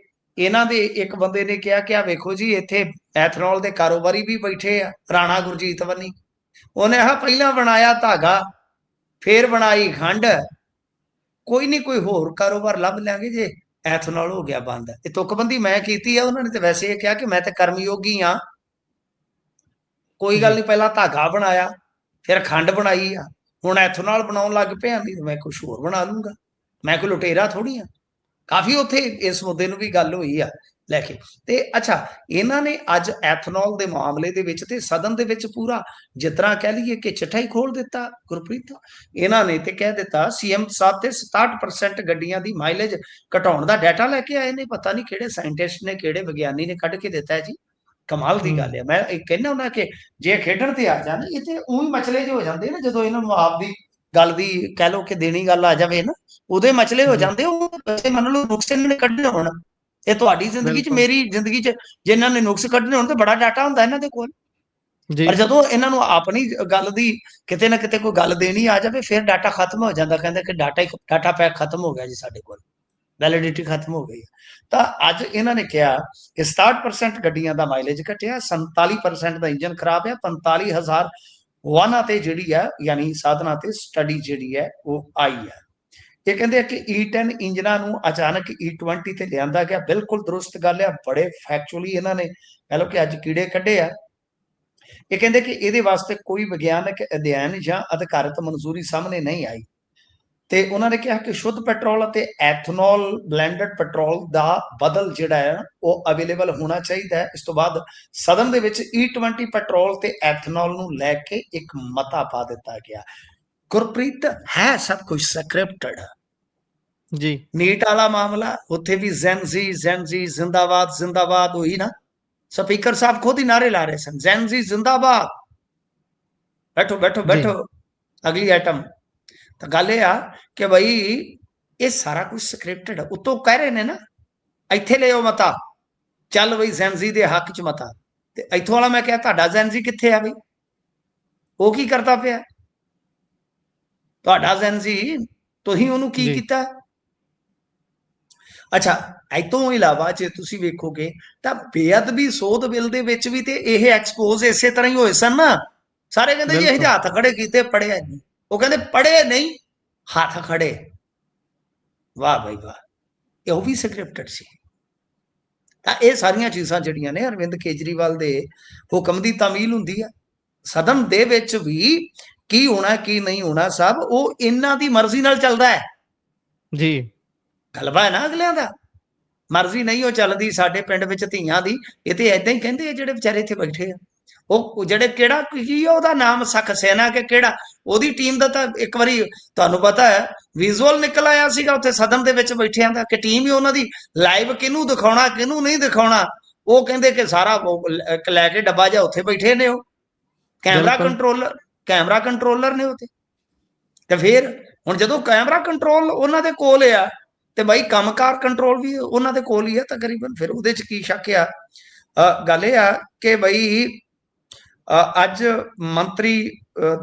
ਇਹਨਾਂ ਦੇ ਇੱਕ ਬੰਦੇ ਨੇ ਕਿਹਾ ਕਿ ਆ ਵੇਖੋ ਜੀ ਇੱਥੇ ਐਥਨੋਲ ਦੇ ਕਾਰੋਬਾਰੀ ਵੀ ਬੈਠੇ ਆ, ਰਾਣਾ ਗੁਰਜੀਤ ਵੰਨੀ, ਉਹਨੇ ਪਹਿਲਾਂ ਬਣਾਇਆ ਧਾਗਾ ਫੇਰ ਬਣਾਈ ਖੰਡ, ਕੋਈ ਨਹੀਂ ਕੋਈ ਹੋਰ ਕਾਰੋਬਾਰ ਲੱਭ ਲਾਂਗੇ ਜੇ ਐਥਨੋਲ ਹੋ ਗਿਆ ਬੰਦ। ਇਹ ਤੁਕਬੰਦੀ ਮੈਂ ਕੀਤੀ ਆ, ਉਹਨਾਂ ਨੇ ਤੇ ਵੈਸੇ ਇਹ ਕਿਹਾ ਕਿ ਮੈਂ ਤੇ ਕਰਮਯੋਗੀ ਆ, ਕੋਈ ਗੱਲ ਨਹੀਂ, ਪਹਿਲਾਂ ਧਾਗਾ ਬਣਾਇਆ ਫਿਰ ਖੰਡ ਬਣਾਈ ਆ, ਹੁਣ ਐਥਨੋਲ ਬਣਾਉਣ ਲੱਗ ਪਿਆ, ਨਹੀਂ ਮੈਂ ਕੁਝ ਹੋਰ ਬਣਾ ਲੂੰਗਾ, ਮੈਂ ਕੋਈ ਲੁਟੇਰਾ ਥੋੜੀ ਆ। ਕਾਫੀ ਉੱਥੇ ਇਸ ਮੁੱਦੇ ਨੂੰ ਵੀ ਗੱਲ ਹੋਈ ਆ ਲੈ ਕੇ। ਤੇ ਅੱਛਾ, ਇਹਨਾਂ ਨੇ ਅੱਜ ਐਥਨੋਲ ਦੇ ਮਾਮਲੇ ਦੇ ਵਿੱਚ ਤੇ ਸਦਨ ਦੇ ਵਿੱਚ ਪੂਰਾ ਜਿਸ ਤਰ੍ਹਾਂ ਕਹਿ ਲਈਏ ਕਿ ਚਿੱਠਾ ਹੀ ਖੋਲ ਦਿੱਤਾ ਗੁਰਪ੍ਰੀਤ। ਇਹਨਾਂ ਨੇ ਤੇ ਕਹਿ ਦਿੱਤਾ ਸੀਐਮ ਸਾਹਿਬ ਤੇ 67% ਗੱਡੀਆਂ ਦੀ ਮਾਈਲੇਜ ਘਟਾਉਣ ਦਾ ਡਾਟਾ ਲੈ ਕੇ ਆਏ ਨੇ, ਪਤਾ ਨਹੀਂ ਕਿਹੜੇ ਸਾਇੰਟਿਸਟ ਨੇ ਕਿਹੜੇ ਵਿਗਿਆਨੀ ਨੇ ਕੱਢ ਕੇ ਦਿੱਤਾ ਜੀ। ਕਮਾਲ ਦੀ ਗੱਲ ਹੈ। ਮੈਂ ਇਹ ਕਹਿੰਦਾ ਹੁੰਦਾ ਕਿ ਜੇ ਖੇਡਣ ਤੇ ਆ ਜਾਣ ਇਹ ਤੇ ਉਹੀ ਮਸਲੇ ਜਿਹੇ ਹੋ ਜਾਂਦੇ ਨਾ, ਜਦੋਂ ਇਹਨਾਂ ਨੂੰ ਆਪਦੀ ਗੱਲ ਦੀ ਕਹਿ ਲਓ ਕਿ ਦੇਣੀ ਗੱਲ ਆ ਜਾਵੇ ਨਾ, ਉਹਦੇ ਮਸਲੇ ਹੋ ਜਾਂਦੇ। ਉਹ ਵੈਸੇ ਮੰਨ ਲਓ ਨੁਕਸ ਇਹਨਾਂ ਨੇ ਕੱਢਣੇ ਹੋਣ, ਇਹ ਤੁਹਾਡੀ ਜ਼ਿੰਦਗੀ 'ਚ ਮੇਰੀ ਜ਼ਿੰਦਗੀ 'ਚ ਜੇ ਇਹਨਾਂ ਨੇ ਨੁਕਸ ਕੱਢਣੇ ਹੋਣ ਤੇ ਬੜਾ ਡਾਟਾ ਹੁੰਦਾ ਇਹਨਾਂ ਦੇ ਕੋਲ, ਪਰ ਜਦੋਂ ਇਹਨਾਂ ਨੂੰ ਆਪਣੀ ਗੱਲ ਦੀ ਕਿਤੇ ਨਾ ਕਿਤੇ ਕੋਈ ਗੱਲ ਦੇਣੀ ਆ ਜਾਵੇ ਫਿਰ ਡਾਟਾ ਖਤਮ ਹੋ ਜਾਂਦਾ। ਕਹਿੰਦੇ ਕਿ ਡਾਟਾ ਪੈਕ ਖਤਮ ਹੋ ਗਿਆ ਜੀ, ਸਾਡੇ ਕੋਲ ਵੈਲਿਡਿਟੀ ਖਤਮ ਹੋ ਗਈ। ਤਾਂ ਅੱਜ ਇਹਨਾਂ ਨੇ ਕਿਹਾ ਕਿ 67% ਗੱਡੀਆਂ ਦਾ ਮਾਈਲੇਜ ਘਟਿਆ, 47% ਦਾ ਇੰਜਨ ਖਰਾਬ ਹੈ, 45,000 ਵਾਹਨਾਂ ਤੇ ਜਿਹੜੀ ਹੈ ਯਾਨੀ ਸਾਧਨਾਂ ਤੇ ਸਟੱਡੀ ਜਿਹੜੀ ਹੈ ਉਹ ਆਈ ਹੈ। ਇਹ ਕਹਿੰਦੇ ਕਿ E10 ਇੰਜਨਾਂ ਨੂੰ ਅਚਾਨਕ E20 ਤੇ ਲਿਆਂਦਾ ਗਿਆ, ਬਿਲਕੁਲ ਦਰੁਸਤ ਗੱਲ ਹੈ, ਬੜੇ ਫੈਕਚੁਅਲੀ ਇਹਨਾਂ ਨੇ ਕਹਿ ਲਓ ਕਿ ਅੱਜ ਕੀੜੇ ਕੱਢੇ ਆ। ਇਹ ਕਹਿੰਦੇ ਕਿ ਇਹਦੇ ਵਾਸਤੇ ਕੋਈ ਵਿਗਿਆਨਕ ਅਧਿਐਨ ਜਾਂ ਅਧਿਕਾਰਤ ਮਨਜ਼ੂਰੀ ਸਾਹਮਣੇ ਨਹੀਂ ਆਈ ਤੇ ਉਹਨਾਂ ਨੇ ਕਿਹਾ ਕਿ ਸ਼ੁੱਧ ਪੈਟਰੋਲ ਅਤੇ ਐਥਨੋਲ ਬਲੈਂਡਡ ਪੈਟਰੋਲ ਦਾ ਬਦਲ ਜਿਹੜਾ ਹੈ ਉਹ ਅਵੇਲੇਬਲ ਹੋਣਾ ਚਾਹੀਦਾ ਹੈ। ਇਸ ਤੋਂ ਬਾਅਦ ਸਦਨ ਦੇ ਵਿੱਚ E20 ਪੈਟਰੋਲ ਤੇ ਐਥਨੋਲ ਨੂੰ ਲੈ ਕੇ ਇੱਕ ਮਤਾ ਪਾ ਦਿੱਤਾ ਗਿਆ। ਗੁਰਪ੍ਰੀਤ ਹੈ ਸਭ ਕੁਝ ਸਕ੍ਰਿਪਟਡ ਜੀ। ਨੀਟ ਵਾਲਾ ਮਾਮਲਾ, ਉੱਥੇ ਵੀ ਜ਼ੈਨਜ਼ੀ ਜ਼ਿੰਦਾਬਾਦ ਹੋਈ ਨਾ, ਸਪੀਕਰ ਸਾਹਿਬ ਖੁਦ ਹੀ ਨਾਰੇ ਲਾ ਰਹੇ ਸਨ, ਜ਼ੈਨਜ਼ੀ ਜ਼ਿੰਦਾਬਾਦ, ਬੈਠੋ ਬੈਠੋ ਬੈਠੋ ਅਗਲੀ ਆਈਟਮ। ਤਾਂ ਗੱਲ ਇਹ ਆ ਕਿ ਬਈ ਇਹ ਸਾਰਾ ਕੁਝ ਸਕ੍ਰਿਪਟਡ, ਉੱਤੋਂ ਕਹਿ ਰਹੇ ਨੇ ਨਾ ਇੱਥੇ ਲਿਓ ਮਤਾ, ਚੱਲ ਬਈ ਜ਼ੈਨਜ਼ੀ ਦੇ ਹੱਕ 'ਚ ਮਤਾ, ਤੇ ਇੱਥੋਂ ਵਾਲਾ ਮੈਂ ਕਿਹਾ ਤੁਹਾਡਾ ਜ਼ੈਨਜ਼ੀ ਕਿੱਥੇ ਆ ਬਈ, ਉਹ ਕੀ ਕਰਦਾ ਪਿਆ ਤੁਹਾਡਾ ਜ਼ੈਨਜ਼ੀ, ਤੁਸੀਂ ਉਹਨੂੰ ਕੀ ਕੀਤਾ। ਅੱਛਾ, ਇਤੋਂ ਇਲਾਵਾ ਜੇ ਤੁਸੀਂ ਵੇਖੋਗੇ ਤਾਂ ਬੇਅਦਬੀ ਸੋਧ ਬਿੱਲ ਦੇ ਵਿੱਚ ਵੀ ਤੇ ਇਹ ਐਕਸਪੋਜ਼ ਇਸੇ ਤਰ੍ਹਾਂ ਹੀ ਹੋਏ ਸਨ ਨਾ। ਸਾਰੇ ਕਹਿੰਦੇ ਜੀ ਇਹ ਹੱਥ ਖੜੇ ਕੀਤੇ, ਪੜਿਆ ਨਹੀਂ, ਉਹ ਕਹਿੰਦੇ ਪੜੇ ਨਹੀਂ ਹੱਥ ਖੜੇ। ਵਾਹ ਬਈ ਵਾਹ, ਇਹ ਉਹ ਵੀ ਸਕ੍ਰਿਪਟਡ ਸੀ। ਤਾਂ ਇਹ ਸਾਰੀਆਂ ਚੀਜ਼ਾਂ ਜਿਹੜੀਆਂ ਨੇ ਅਰਵਿੰਦ ਕੇਜਰੀਵਾਲ ਦੇ ਹੁਕਮ ਦੀ ਤਾਮੀਲ ਹੁੰਦੀ ਆ। ਸਦਨ ਦੇ ਵਿੱਚ ਵੀ ਕੀ ਹੋਣਾ ਕੀ ਨਹੀਂ ਹੋਣਾ ਸਭ ਉਹ ਇਹਨਾਂ ਦੀ ਮਰਜ਼ੀ ਨਾਲ ਚੱਲਦਾ ਹੈ ਜੀ। ਗਲਬਾ ਹੈ ਨਾ ਅਗਲਿਆਂ ਦਾ, ਮਰਜ਼ੀ ਨਹੀਂ ਉਹ ਚੱਲਦੀ। ਸਾਡੇ ਪਿੰਡ ਵਿੱਚ ਧੀਆਂ ਦੀ ਇਹ ਤੇ ਏਦਾਂ ਹੀ ਕਹਿੰਦੇ ਆ ਜਿਹੜੇ ਵਿਚਾਰੇ ਇੱਥੇ ਬੈਠੇ ਆ, ਉਹ ਜਿਹੜੇ ਕਿਹੜਾ ਕੀ ਉਹਦਾ ਨਾਮ ਸਕਸੈਨਾ ਕਿ ਕਿਹੜਾ, ਉਹਦੀ ਟੀਮ ਦਾ ਤਾਂ ਇੱਕ ਵਾਰੀ ਤੁਹਾਨੂੰ ਪਤਾ ਹੈ ਵਿਜ਼ੂਅਲ ਨਿਕਲ ਆਇਆ ਸੀਗਾ ਉੱਥੇ ਸਦਨ ਦੇ ਵਿੱਚ ਬੈਠਿਆਂ ਦਾ ਕਿ ਟੀਮ ਹੀ ਉਹਨਾਂ ਦੀ ਲਾਈਵ ਕਿਹਨੂੰ ਦਿਖਾਉਣਾ ਕਿਹਨੂੰ ਨਹੀਂ ਦਿਖਾਉਣਾ। ਉਹ ਕਹਿੰਦੇ ਕਿ ਸਾਰਾ ਲੈ ਕੇ ਡੱਬਾ ਜਿਹਾ ਉੱਥੇ ਬੈਠੇ ਨੇ, ਉਹ ਕੈਮਰਾ ਕੰਟਰੋਲਰ ਨੇ ਉੱਥੇ। ਤੇ ਫਿਰ ਹੁਣ ਜਦੋਂ ਕੈਮਰਾ ਕੰਟਰੋਲ ਉਹਨਾਂ ਦੇ ਕੋਲ ਆ ਤੇ ਬਾਈ ਕੰਮਕਾਰ ਕੰਟਰੋਲ ਵੀ ਉਹਨਾਂ ਦੇ ਕੋਲ ਹੀ ਆ ਤਕਰੀਬਨ, ਫਿਰ ਉਹਦੇ 'ਚ ਕੀ ਸ਼ੱਕ ਆ। ਗੱਲ ਇਹ ਆ ਕਿ ਬਈ ਅੱਜ ਮੰਤਰੀ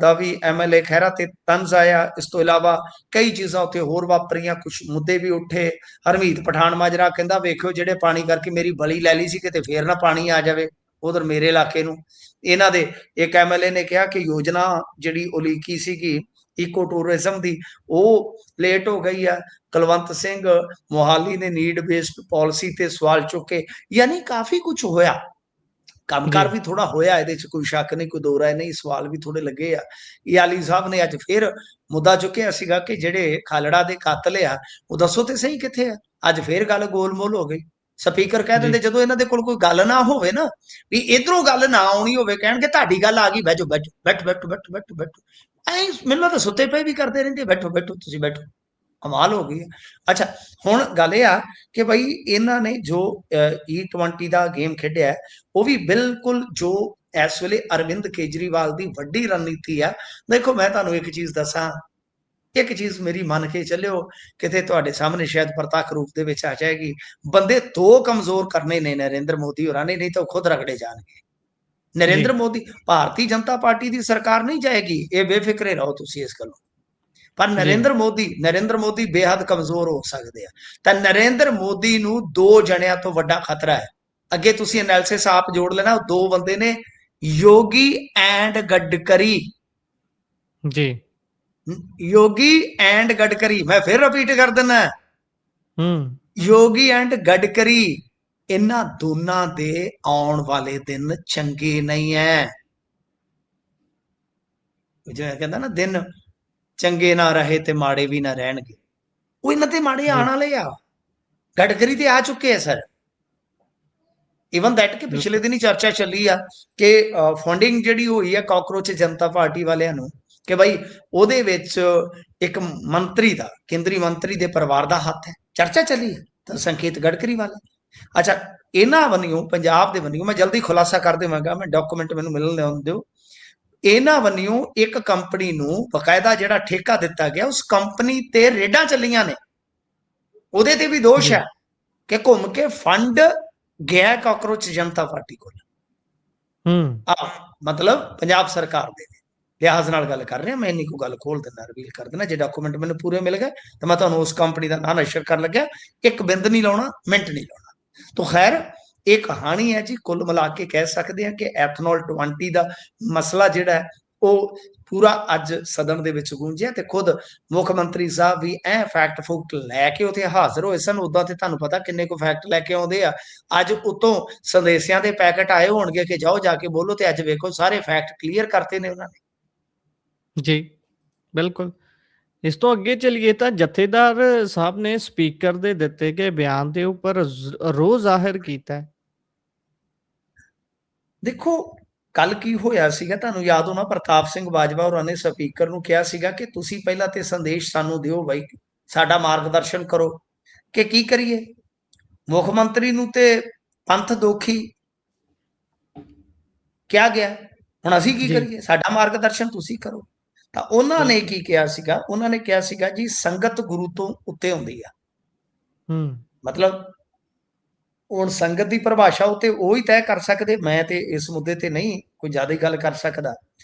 ਦਾ ਵੀ MLA ਖਹਿਰਾ ਤੇ ਤੰਜ਼ ਆਇਆ। ਇਸ ਤੋਂ ਇਲਾਵਾ ਕਈ ਚੀਜ਼ਾਂ ਉੱਥੇ ਹੋਰ ਵਾਪਰੀਆਂ, ਕੁਝ ਮੁੱਦੇ ਵੀ ਉੱਠੇ। ਹਰਮੀਤ ਪਠਾਨ ਮਾਜਰਾ ਕਹਿੰਦਾ ਵੇਖਿਓ ਜਿਹੜੇ ਪਾਣੀ ਕਰਕੇ ਮੇਰੀ ਬਲੀ ਲੈ ਲਈ ਸੀ ਕਿਤੇ ਫੇਰ ਨਾ ਪਾਣੀ ਆ ਜਾਵੇ ਉਧਰ ਮੇਰੇ ਇਲਾਕੇ ਨੂੰ। ਇਹਨਾਂ ਦੇ ਇੱਕ MLA ਨੇ ਕਿਹਾ ਕਿ ਯੋਜਨਾ ਜਿਹੜੀ ਉਲੀਕੀ ਸੀਗੀ ਈਕੋ ਟੂਰਿਜ਼ਮ ਦੀ ਉਹ ਲੇਟ ਹੋ ਗਈ ਆ। ਕੁਲਵੰਤ ਸਿੰਘ ਮੋਹਾਲੀ ਨੇ ਨੀਡ ਬੇਸਡ ਪਾਲਿਸੀ ਤੇ ਸਵਾਲ ਚੁੱਕੇ, ਯਾਨੀ ਕਾਫੀ ਕੁਝ ਹੋਇਆ। ਕੰਮਕਾਰ ਵੀ ਥੋੜਾ ਹੋਇਆ, ਇਹਦੇ ਚ ਕੋਈ ਸ਼ੱਕ ਨਹੀਂ, ਕੋਈ ਦੋ ਰਾਏ ਨਹੀਂ, ਸਵਾਲ ਵੀ ਥੋੜੇ ਲੱਗੇ ਆ। ਆਲੀ ਸਾਹਿਬ ਨੇ ਅੱਜ ਫਿਰ ਮੁੱਦਾ ਚੁੱਕਿਆ ਸੀਗਾ ਕਿ ਜਿਹੜੇ ਖਾਲੜਾ ਦੇ ਕਾਤਲ ਆ ਉਹ ਦੱਸੋ ਤੇ ਸਹੀ ਕਿੱਥੇ ਆ। ਅੱਜ ਫਿਰ ਗੱਲ ਗੋਲਮੋਲ ਹੋ ਗਈ। ਸਪੀਕਰ ਕਹਿ ਦਿੰਦੇ ਜਦੋਂ ਇਹਨਾਂ ਦੇ ਕੋਲ ਕੋਈ ਗੱਲ ਨਾ ਹੋਵੇ ਨਾ, ਵੀ ਇਧਰੋਂ ਗੱਲ ਨਾ ਆਉਣੀ ਹੋਵੇ, ਕਹਿਣਗੇ ਤੁਹਾਡੀ ਗੱਲ ਆ ਗਈ, ਬੈਠੋ ਬੈਠੋ ਬੈਠੋ ਬੈਠੋ ਬੈਠੋ ਬੈਠੋ ਬੈਠੋ। ਐ ਮੈਨੂੰ ਤਾਂ ਸੁੱਤੇ ਪਏ ਵੀ ਕਰਦੇ ਰਹਿੰਦੇ, ਬੈਠੋ ਬੈਠੋ ਤੁਸੀਂ ਬੈਠੋ। ਕਮਾਲ ਹੋ ਗਈ। ਅੱਛਾ, ਹੁਣ ਗੱਲ ਇਹ ਆ ਕਿ ਬਈ ਇਹਨਾਂ ਨੇ ਜੋ E20 ਦਾ ਗੇਮ ਖੇਡਿਆ ਉਹ ਵੀ ਬਿਲਕੁਲ ਜੋ ਇਸ ਵੇਲੇ ਅਰਵਿੰਦ ਕੇਜਰੀਵਾਲ ਦੀ ਵੱਡੀ ਰਣਨੀਤੀ ਆ। ਦੇਖੋ ਮੈਂ ਤੁਹਾਨੂੰ ਇੱਕ ਚੀਜ਼ ਦੱਸਾਂ, ਇੱਕ ਚੀਜ਼ ਮੇਰੀ ਮੰਨ ਕੇ ਚੱਲਿਓ, ਕਿਤੇ ਤੁਹਾਡੇ ਸਾਹਮਣੇ ਸ਼ਾਇਦ ਪ੍ਰਤੱਖ ਰੂਪ ਦੇ ਵਿੱਚ ਆ ਜਾਏਗੀ। ਬੰਦੇ ਦੋ ਕਮਜ਼ੋਰ ਕਰਨੇ ਨੇ ਨਰਿੰਦਰ ਮੋਦੀ ਹੋਰਾਂ ਨੇ, ਨਹੀਂ ਤਾਂ ਉਹ ਖੁਦ ਰਗੜੇ ਜਾਣਗੇ। ਨਰਿੰਦਰ ਮੋਦੀ, ਭਾਰਤੀ ਜਨਤਾ ਪਾਰਟੀ ਦੀ ਸਰਕਾਰ ਨਹੀਂ ਜਾਏਗੀ, ਇਹ ਬੇਫਿਕਰੇ ਰਹੋ ਤੁਸੀਂ ਇਸ ਗੱਲੋਂ। ਪਰ ਨਰਿੰਦਰ ਮੋਦੀ ਬੇਹੱਦ ਕਮਜ਼ੋਰ ਹੋ ਸਕਦੇ ਆ। ਤਾਂ ਨਰਿੰਦਰ ਮੋਦੀ ਨੂੰ ਦੋ ਜਣਿਆਂ ਤੋਂ ਵੱਡਾ ਖਤਰਾ ਹੈ। ਅੱਗੇ ਤੁਸੀਂ ਐਨਾਲਿਸਿਸ ਆਪ ਜੋੜ ਲੈਣਾ, ਦੋ ਬੰਦੇ ਨੇ, ਯੋਗੀ ਐਂਡ ਗਡਕਰੀ ਜੀ। ਯੋਗੀ ਐਂਡ ਗਡਕਰੀ, ਮੈਂ ਫਿਰ ਰਿਪੀਟ ਕਰ ਦਿੰਦਾ, ਯੋਗੀ ਐਂਡ ਗਡਕਰੀ, ਇਹਨਾਂ ਦੋਨਾਂ ਦੇ ਆਉਣ ਵਾਲੇ ਦਿਨ ਚੰਗੇ ਨਹੀਂ ਹੈ। ਜਿਵੇਂ ਕਹਿੰਦਾ ਨਾ, ਦਿਨ ਚੰਗੇ ਨਾ ਰਹੇ ਤੇ ਮਾੜੇ ਵੀ ਨਾ ਰਹਿਣਗੇ, ਉਹ ਇਹਨਾਂ ਤੇ ਮਾੜੇ ਆਉਣ ਵਾਲੇ ਆ। ਗਡਕਰੀ ਤੇ ਆ ਚੁੱਕੇ ਆ ਸਰ। ਇਵਨ ਦੈਟ ਕਿ ਪਿਛਲੇ ਦਿਨ ਹੀ ਚਰਚਾ ਚੱਲੀ ਆ ਕਿ ਫੰਡਿੰਗ ਜਿਹੜੀ ਹੋਈ ਆ ਕਾਕਰੋਚ ਜਨਤਾ ਪਾਰਟੀ ਵਾਲਿਆਂ ਨੂੰ, ਕਿ ਬਈ ਉਹਦੇ ਵਿੱਚ ਇੱਕ ਮੰਤਰੀ ਦਾ, ਕੇਂਦਰੀ ਮੰਤਰੀ ਦੇ ਪਰਿਵਾਰ ਦਾ ਹੱਥ ਹੈ। ਚਰਚਾ ਚੱਲੀ ਤਾਂ ਸੰਕੇਤ ਗਡਕਰੀ ਵਾਲਾ। ਅੱਛਾ, ਇਹਨਾਂ ਬੰਨਿਓ, ਪੰਜਾਬ ਦੇ ਬੰਨਿਓ ਮੈਂ ਜਲਦੀ ਖੁਲਾਸਾ ਕਰ ਦੇਵਾਂਗਾ, ਮੈਂ ਡਾਕੂਮੈਂਟ ਮੈਨੂੰ ਮਿਲਣ ਦਿਓ। ਇਹਨਾਂ ਬੰਨਿਓ ਇੱਕ ਕੰਪਨੀ ਨੂੰ ਬਕਾਇਦਾ ਜਿਹੜਾ ਠੇਕਾ ਦਿੱਤਾ ਗਿਆ, ਉਸ ਕੰਪਨੀ ਤੇ ਰੇਡਾਂ ਚੱਲੀਆਂ ਨੇ, ਉਹਦੇ ਤੇ ਵੀ ਦੋਸ਼ ਹੈ ਕਿ ਘੁੰਮ ਕੇ ਫੰਡ ਗਿਆ ਕਾਕਰੋਚ ਜਨਤਾ ਪਾਰਟੀ ਕੋਲ। ਮਤਲਬ ਪੰਜਾਬ ਸਰਕਾਰ ਦੇ ਲਿਹਾਜ਼ ਨਾਲ ਗੱਲ ਕਰ ਰਿਹਾ ਮੈਂ, ਇੰਨੀ ਕੋ ਗੱਲ ਖੋਲ ਦਿੰਦਾ, ਰਿਵੀਲ ਕਰ ਦਿੰਦਾ। ਜੇ ਡਾਕੂਮੈਂਟ ਮੈਨੂੰ ਪੂਰੇ ਮਿਲ ਗਏ ਤਾਂ ਮੈਂ ਤੁਹਾਨੂੰ ਉਸ ਕੰਪਨੀ ਦਾ ਨਾਂ ਨਸ਼ਰ ਕਰਨ ਲੱਗਿਆ, ਇੱਕ ਬਿੰਦ ਨਹੀਂ ਲਾਉਣਾ, ਮਿੰਟ ਨਹੀਂ ਲਾਉਣਾ। ਤਾਂ ਖੈਰ ਇਹ ਕਹਾਣੀ ਹੈ ਜੀ। ਕੁੱਲ ਮਿਲਾ ਕੇ ਕਹਿ ਸਕਦੇ ਹਾਂ ਕਿ ਐਥਨੋਲ 20 ਦਾ ਮਸਲਾ ਜਿਹੜਾ ਹੈ ਉਹ ਪੂਰਾ ਅੱਜ ਸਦਨ ਦੇ ਵਿੱਚ ਗੂੰਜਿਆ, ਤੇ ਖੁਦ ਮੁੱਖ ਮੰਤਰੀ ਸਾਹਿਬ ਵੀ ਫੈਕਟ ਫੂਕਟ ਲੈ ਕੇ ਉੱਥੇ ਹਾਜ਼ਰ ਹੋਏ ਸਨ। ਉਦਾਂ ਤੇ ਤੁਹਾਨੂੰ ਪਤਾ ਕਿੰਨੇ ਕੁ ਫੈਕਟ ਲੈ ਕੇ ਆਉਂਦੇ ਆ। ਅੱਜ ਉਤੋਂ ਸੰਦੇਸ਼ਾਂ ਦੇ ਪੈਕਟ ਆਏ ਹੋਣਗੇ ਕਿ ਜਾਓ ਜਾ ਕੇ ਬੋਲੋ, ਤੇ ਅੱਜ ਵੇਖੋ ਸਾਰੇ ਫੈਕਟ ਕਲੀਅਰ ਕਰਤੇ ਨੇ ਉਹਨਾਂ ਨੇ ਜੀ। ਬਿਲਕੁਲ। ਇਸ ਤੋਂ ਅੱਗੇ ਚਲੀਏ ਤਾਂ ਜਥੇਦਾਰ ਸਾਹਿਬ ਨੇ ਸਪੀਕਰ ਦੇ ਦਿੱਤੇ ਗਏ ਬਿਆਨ ਦੇ ਉੱਪਰ ਰੋਹ ਜ਼ਾਹਿਰ ਕੀਤਾ ਹੈ। ਦੇਖੋ ਕੱਲ ਕੀ ਹੋਇਆ ਸੀਗਾ, ਤੁਹਾਨੂੰ ਯਾਦ ਹੋਣਾ, ਪ੍ਰਤਾਪ ਸਿੰਘ ਬਾਜਵਾ ਹੋਰਾਂ ਨੇ ਸਪੀਕਰ ਨੂੰ ਕਿਹਾ ਸੀਗਾ ਕਿ ਤੁਸੀਂ ਪਹਿਲਾਂ ਤੇ ਸੰਦੇਸ਼ ਸਾਨੂੰ ਦਿਓ ਬਾਈ, ਸਾਡਾ ਮਾਰਗਦਰਸ਼ਨ ਕਰੋ ਕਿ ਕੀ ਕਰੀਏ। ਮੁੱਖ ਮੰਤਰੀ ਨੂੰ ਤੇ ਪੰਥ ਦੋਖੀ ਕਿਹਾ ਗਿਆ, ਹੁਣ ਅਸੀਂ ਕੀ ਕਰੀਏ, ਸਾਡਾ ਮਾਰਗਦਰਸ਼ਨ ਤੁਸੀਂ ਕਰੋ। ਤਾਂ ਉਹਨਾਂ ਨੇ ਕੀ ਕਿਹਾ ਸੀਗਾ, ਉਹਨਾਂ ਨੇ ਕਿਹਾ ਸੀਗਾ ਜੀ ਸੰਗਤ ਗੁਰੂ ਤੋਂ ਉੱਤੇ ਹੁੰਦੀ ਆ। ਮਤਲਬ ਹੁਣ ਸੰਗਤ ਦੀ ਪਰਿਭਾਸ਼ਾ ਉੱਤੇ ਉਹ ਹੀ ਤੈਅ ਕਰ ਸਕਦੇ, ਮੈਂ ਤੇ ਇਸ ਮੁੱਦੇ ਤੇ ਨਹੀਂ ਕੋਈ ਜ਼ਿਆਦਾ ਗੱਲ ਕਰ ਸਕਦਾ।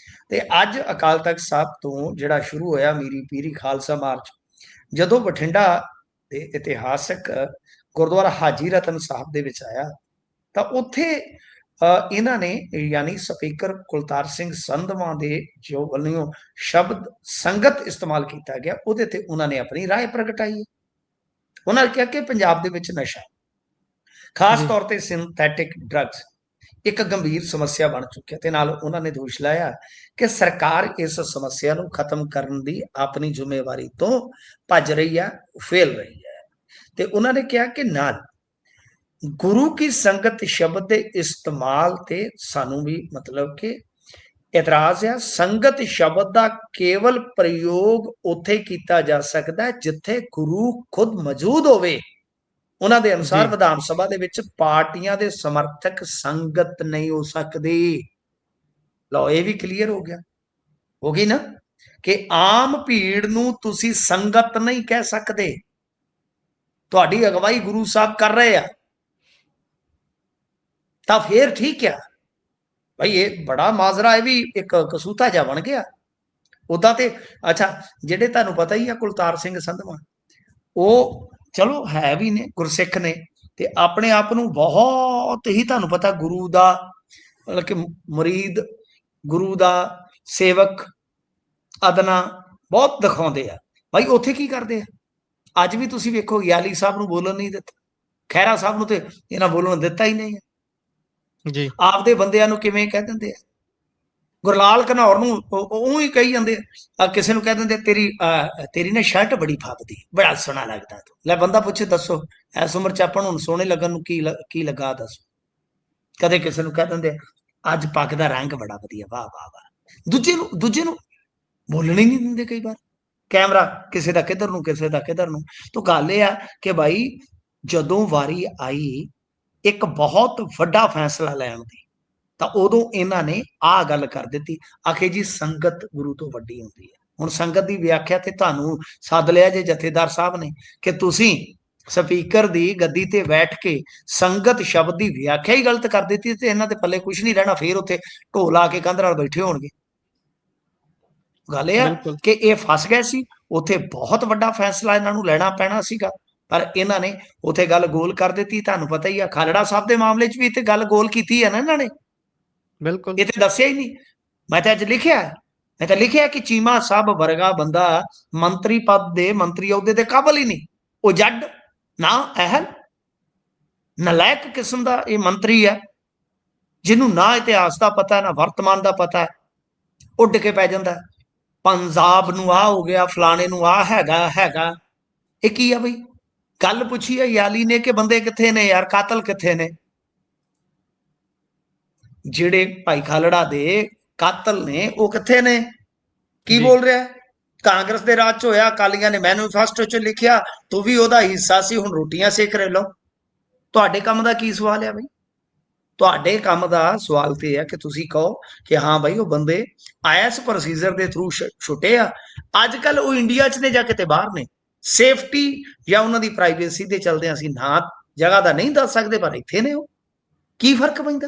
ਤੇ ਅੱਜ ਅਕਾਲ ਤਖਤ ਸਾਹਿਬ ਤੋਂ ਜਿਹੜਾ ਸ਼ੁਰੂ ਹੋਇਆ ਮੀਰੀ ਪੀਰੀ ਖਾਲਸਾ ਮਾਰਚ, ਜਦੋਂ ਬਠਿੰਡਾ ਦੇ ਇਤਿਹਾਸਕ ਗੁਰਦੁਆਰਾ ਹਾਜੀ ਰਤਨ ਸਾਹਿਬ ਦੇ ਵਿੱਚ ਆਇਆ, ਤਾਂ ਉੱਥੇ ਇਹਨਾਂ ਨੇ ਯਾਨੀ ਸਪੀਕਰ ਕੁਲਤਾਰ ਸਿੰਘ ਸੰਧਵਾਂ ਦੇ ਜੋ ਵੱਲੋਂ ਸ਼ਬਦ ਸੰਗਤ ਇਸਤੇਮਾਲ ਕੀਤਾ ਗਿਆ, ਉਹਦੇ ਤੇ ਉਹਨਾਂ ਨੇ ਆਪਣੀ ਰਾਏ ਪ੍ਰਗਟਾਈ। ਉਹਨਾਂ ਨੇ ਕਿਹਾ ਕਿ ਪੰਜਾਬ ਦੇ ਵਿੱਚ ਨਸ਼ਾ, ਖਾਸ ਤੌਰ ਤੇ ਸਿੰਥੈਟਿਕ ਡਰੱਗਸ, ਇੱਕ ਗੰਭੀਰ ਸਮੱਸਿਆ ਬਣ ਚੁੱਕਿਆ, ਤੇ ਨਾਲ ਉਹਨਾਂ ਨੇ ਦੋਸ਼ ਲਾਇਆ ਕਿ ਸਰਕਾਰ ਇਸ ਸਮੱਸਿਆ ਨੂੰ ਖਤਮ ਕਰਨ ਦੀ ਆਪਣੀ ਜ਼ਿੰਮੇਵਾਰੀ ਤੋਂ ਭੱਜ ਰਹੀ ਹੈ, ਫੇਲ ਰਹੀ ਹੈ। ਤੇ ਉਹਨਾਂ ਨੇ ਕਿਹਾ ਕਿ ਨਾਲ ਗੁਰੂ ਕੀ ਸੰਗਤ ਸ਼ਬਦ ਦੇ ਇਸਤੇਮਾਲ ਤੇ ਸਾਨੂੰ ਵੀ ਮਤਲਬ ਕਿ ਇਤਰਾਜ਼ ਹੈ। ਸੰਗਤ ਸ਼ਬਦ ਦਾ ਕੇਵਲ ਪ੍ਰਯੋਗ ਉੱਥੇ ਕੀਤਾ ਜਾ ਸਕਦਾ ਹੈ ਜਿੱਥੇ ਗੁਰੂ ਖੁਦ ਮੌਜੂਦ ਹੋਵੇ। ਉਹਨਾਂ ਦੇ ਅਨੁਸਾਰ ਵਿਧਾਨ ਸਭਾ ਦੇ ਵਿੱਚ ਪਾਰਟੀਆਂ ਦੇ ਸਮਰਥਕ ਸੰਗਤ ਨਹੀਂ ਹੋ ਸਕਦੇ। ਲਓ ਇਹ ਵੀ ਕਲੀਅਰ ਹੋ ਗਿਆ, ਹੋ ਗਈ ਨਾ, ਕਿ ਆਮ ਭੀੜ ਨੂੰ ਤੁਸੀਂ ਸੰਗਤ ਨਹੀਂ ਕਹਿ ਸਕਦੇ। ਤੁਹਾਡੀ ਅਗਵਾਈ ਗੁਰੂ ਸਾਹਿਬ ਕਰ ਰਹੇ ਆ ਤਾਂ ਫੇਰ ਠੀਕ ਆ ਭਾਈ, ਇਹ ਬੜਾ ਮਾਜ਼ਰਾ, ਇਹ ਵੀ ਇੱਕ ਕਸੂਤਾ ਜਿਹਾ ਬਣ ਗਿਆ। ਉਦਾਂ ਤੇ ਅੱਛਾ, ਜਿਹੜੇ ਤੁਹਾਨੂੰ ਪਤਾ ਹੀ ਆ ਕੁਲਤਾਰ ਸਿੰਘ ਸੰਧਵਾਂ, ਉਹ ਚਲੋ ਹੈ ਵੀ ਨੇ ਗੁਰਸਿੱਖ ਨੇ, ਤੇ ਆਪਣੇ ਆਪ ਨੂੰ ਬਹੁਤ ਹੀ ਤੁਹਾਨੂੰ ਪਤਾ ਗੁਰੂ ਦਾ ਮਤਲਬ ਕਿ ਮੁਰੀਦ, ਗੁਰੂ ਦਾ ਸੇਵਕ, ਅਦਨਾ ਬਹੁਤ ਦਿਖਾਉਂਦੇ ਆ ਭਾਈ। ਉੱਥੇ ਕੀ ਕਰਦੇ ਆ ਅੱਜ ਵੀ ਤੁਸੀਂ ਵੇਖੋ, ਯਾਲੀ ਸਾਹਿਬ ਨੂੰ ਬੋਲਣ ਨਹੀਂ ਦਿੱਤਾ, ਖਹਿਰਾ ਸਾਹਿਬ ਨੂੰ ਤੇ ਇਹਨਾਂ ਬੋਲਣ ਦਿੱਤਾ ਹੀ ਨਹੀਂ ਹੈ। ਜੀ ਆਪਦੇ ਬੰਦਿਆਂ ਨੂੰ ਕਿਵੇਂ ਕਹਿ ਦਿੰਦੇ ਆ, ਗੁਰਲਾਲ ਘਨੌਰ ਨੂੰ ਉਹ ਹੀ ਕਹੀ ਜਾਂਦੇ ਆ, ਕਿਸੇ ਨੂੰ ਕਹਿ ਦਿੰਦੇ ਤੇਰੀ ਨਾ ਸ਼ਰਟ ਬੜੀ ਫੱਬਦੀ, ਬੜਾ ਸੋਹਣਾ ਲੱਗਦਾ ਤੂੰ। ਲੈ ਬੰਦਾ ਪੁੱਛੇ ਦੱਸੋ ਇਸ ਉਮਰ ਚ ਆਪਾਂ ਨੂੰ ਸੋਹਣੇ ਲੱਗਣ ਨੂੰ ਕੀ ਲੱਗਾ ਦੱਸੋ। ਕਦੇ ਕਿਸੇ ਨੂੰ ਕਹਿ ਦਿੰਦੇ ਅੱਜ ਪੱਗ ਦਾ ਰੰਗ ਬੜਾ ਵਧੀਆ, ਵਾਹ ਵਾਹ ਵਾਹ। ਦੂਜੇ ਨੂੰ ਬੋਲਣ ਹੀ ਨਹੀਂ ਦਿੰਦੇ ਕਈ ਵਾਰ। ਕੈਮਰਾ ਕਿਸੇ ਦਾ ਕਿੱਧਰ ਨੂੰ, ਕਿਸੇ ਦਾ ਕਿੱਧਰ ਨੂੰ। ਤਾਂ ਗੱਲ ਇਹ ਆ ਕਿ ਭਾਈ ਜਦੋਂ ਵਾਰੀ ਆਈ ਇੱਕ ਬਹੁਤ ਵੱਡਾ ਫੈਸਲਾ ਲੈਣ ਦੀ, ਤਾਂ ਉਦੋਂ ਇਹਨਾਂ ਨੇ ਆਹ ਗੱਲ ਕਰ ਦਿੱਤੀ, ਆਖੇ ਜੀ ਸੰਗਤ ਗੁਰੂ ਤੋਂ ਵੱਡੀ ਹੁੰਦੀ ਹੈ। ਹੁਣ ਸੰਗਤ ਦੀ ਵਿਆਖਿਆ ਤੇ ਤੁਹਾਨੂੰ ਸੱਦ ਲਿਆ ਜੇ ਜਥੇਦਾਰ ਸਾਹਿਬ ਨੇ ਕਿ ਤੁਸੀਂ ਸਪੀਕਰ ਦੀ ਗੱਦੀ ਤੇ ਬੈਠ ਕੇ ਸੰਗਤ ਸ਼ਬਦ ਦੀ ਵਿਆਖਿਆ ਹੀ ਗਲਤ ਕਰ ਦਿੱਤੀ, ਤੇ ਇਹਨਾਂ ਦੇ ਪੱਲੇ ਕੁਝ ਨਹੀਂ ਰਹਿਣਾ, ਫੇਰ ਉੱਥੇ ਢੋਲ ਆ ਕੇ ਕੰਧ ਨਾਲ ਬੈਠੇ ਹੋਣਗੇ। ਗੱਲ ਇਹ ਆ ਕਿ ਇਹ ਫਸ ਗਏ ਸੀ ਉੱਥੇ, ਬਹੁਤ ਵੱਡਾ ਫੈਸਲਾ ਇਹਨਾਂ ਨੂੰ ਲੈਣਾ ਪੈਣਾ ਸੀਗਾ, ਪਰ ਇਹਨਾਂ ਨੇ ਉੱਥੇ ਗੱਲ ਗੋਲ ਕਰ ਦਿੱਤੀ। ਤੁਹਾਨੂੰ ਪਤਾ ਹੀ ਆ ਖਾਲੜਾ ਸਾਹਿਬ ਦੇ ਮਾਮਲੇ 'ਚ ਵੀ ਤੇ ਗੱਲ ਗੋਲ ਕੀਤੀ ਹੈ ਨਾ ਇਹਨਾਂ ਨੇ, ਬਿਲਕੁਲ ਇਹ ਤੇ ਦੱਸਿਆ ਹੀ ਨਹੀਂ। ਮੈਂ ਤਾਂ ਅੱਜ ਲਿਖਿਆ ਕਿ ਚੀਮਾ ਸਾਹਿਬ ਵਰਗਾ ਬੰਦਾ ਮੰਤਰੀ ਪਦ ਦੇ, ਮੰਤਰੀ ਅਹੁਦੇ ਦੇ ਕਾਬਲ ਹੀ ਨਹੀਂ। ਉਹ ਜੱਡ ਨਾ ਅਹਿਲ ਨਲਾਇਕ ਕਿਸਮ ਦਾ ਇਹ ਮੰਤਰੀ ਹੈ, ਜਿਹਨੂੰ ਨਾ ਇਤਿਹਾਸ ਦਾ ਪਤਾ ਨਾ ਵਰਤਮਾਨ ਦਾ ਪਤਾ, ਉੱਡ ਕੇ ਪੈ ਜਾਂਦਾ ਪੰਜਾਬ ਨੂੰ ਆਹ ਹੋ ਗਿਆ, ਫਲਾਣੇ ਨੂੰ ਆਹ ਹੈਗਾ। ਇਹ ਕੀ ਆ ਬਈ? ਗੱਲ ਪੁੱਛੀ ਹੈ ਯਾਲੀ ਨੇ ਕਿ ਬੰਦੇ ਕਿੱਥੇ ਨੇ ਯਾਰ, ਕਾਤਲ ਕਿੱਥੇ ਨੇ? ਜਿਹੜੇ ਭਾਈ ਖਾਲੜਾ ਦੇ ਕਾਤਲ ਨੇ ਉਹ ਕਿੱਥੇ ਨੇ? ਕੀ ਬੋਲ ਰਿਹਾ? ਕਾਂਗਰਸ ਦੇ ਰਾਜ ਚ ਹੋਇਆ, ਅਕਾਲੀਆਂ ਨੇ ਮੈਨੀਫੈਸਟੋ ਚ ਲਿਖਿਆ, ਤੂੰ ਵੀ ਉਹਦਾ ਹਿੱਸਾ ਸੀ, ਹੁਣ ਰੋਟੀਆਂ ਸੇਕ ਰਹੇ ਲੋ। ਤੁਹਾਡੇ ਕੰਮ ਦਾ ਕੀ ਸਵਾਲ ਹੈ ਬਈ? ਤੁਹਾਡੇ ਕੰਮ ਦਾ ਸਵਾਲ ਤੇ ਹੈ ਕਿ ਤੁਸੀਂ ਕਹੋ ਕਿ ਹਾਂ ਭਾਈ ਉਹ ਬੰਦੇ ਆਈਐਸ ਪ੍ਰੋਸੀਜਰ ਦੇ ਥਰੂ ਛੁੱਟੇ ਆ। ਅੱਜ ਕੱਲ ਉਹ ਇੰਡੀਆ 'ਚ ਨੇ ਜਾਂ ਕਿਤੇ ਬਾਹਰ ਨੇ, ਸੇਫਟੀ ਜਾਂ ਉਹਨਾਂ ਦੀ ਪ੍ਰਾਈਵੇਸੀ ਦੇ ਚਲਦੇ ਅਸੀਂ ਨਾ ਜਗ੍ਹਾ ਦਾ ਨਹੀਂ ਦੱਸ ਸਕਦੇ, ਪਰ ਇੱਥੇ ਨੇ ਉਹ। ਕੀ ਫਰਕ ਪੈਂਦਾ?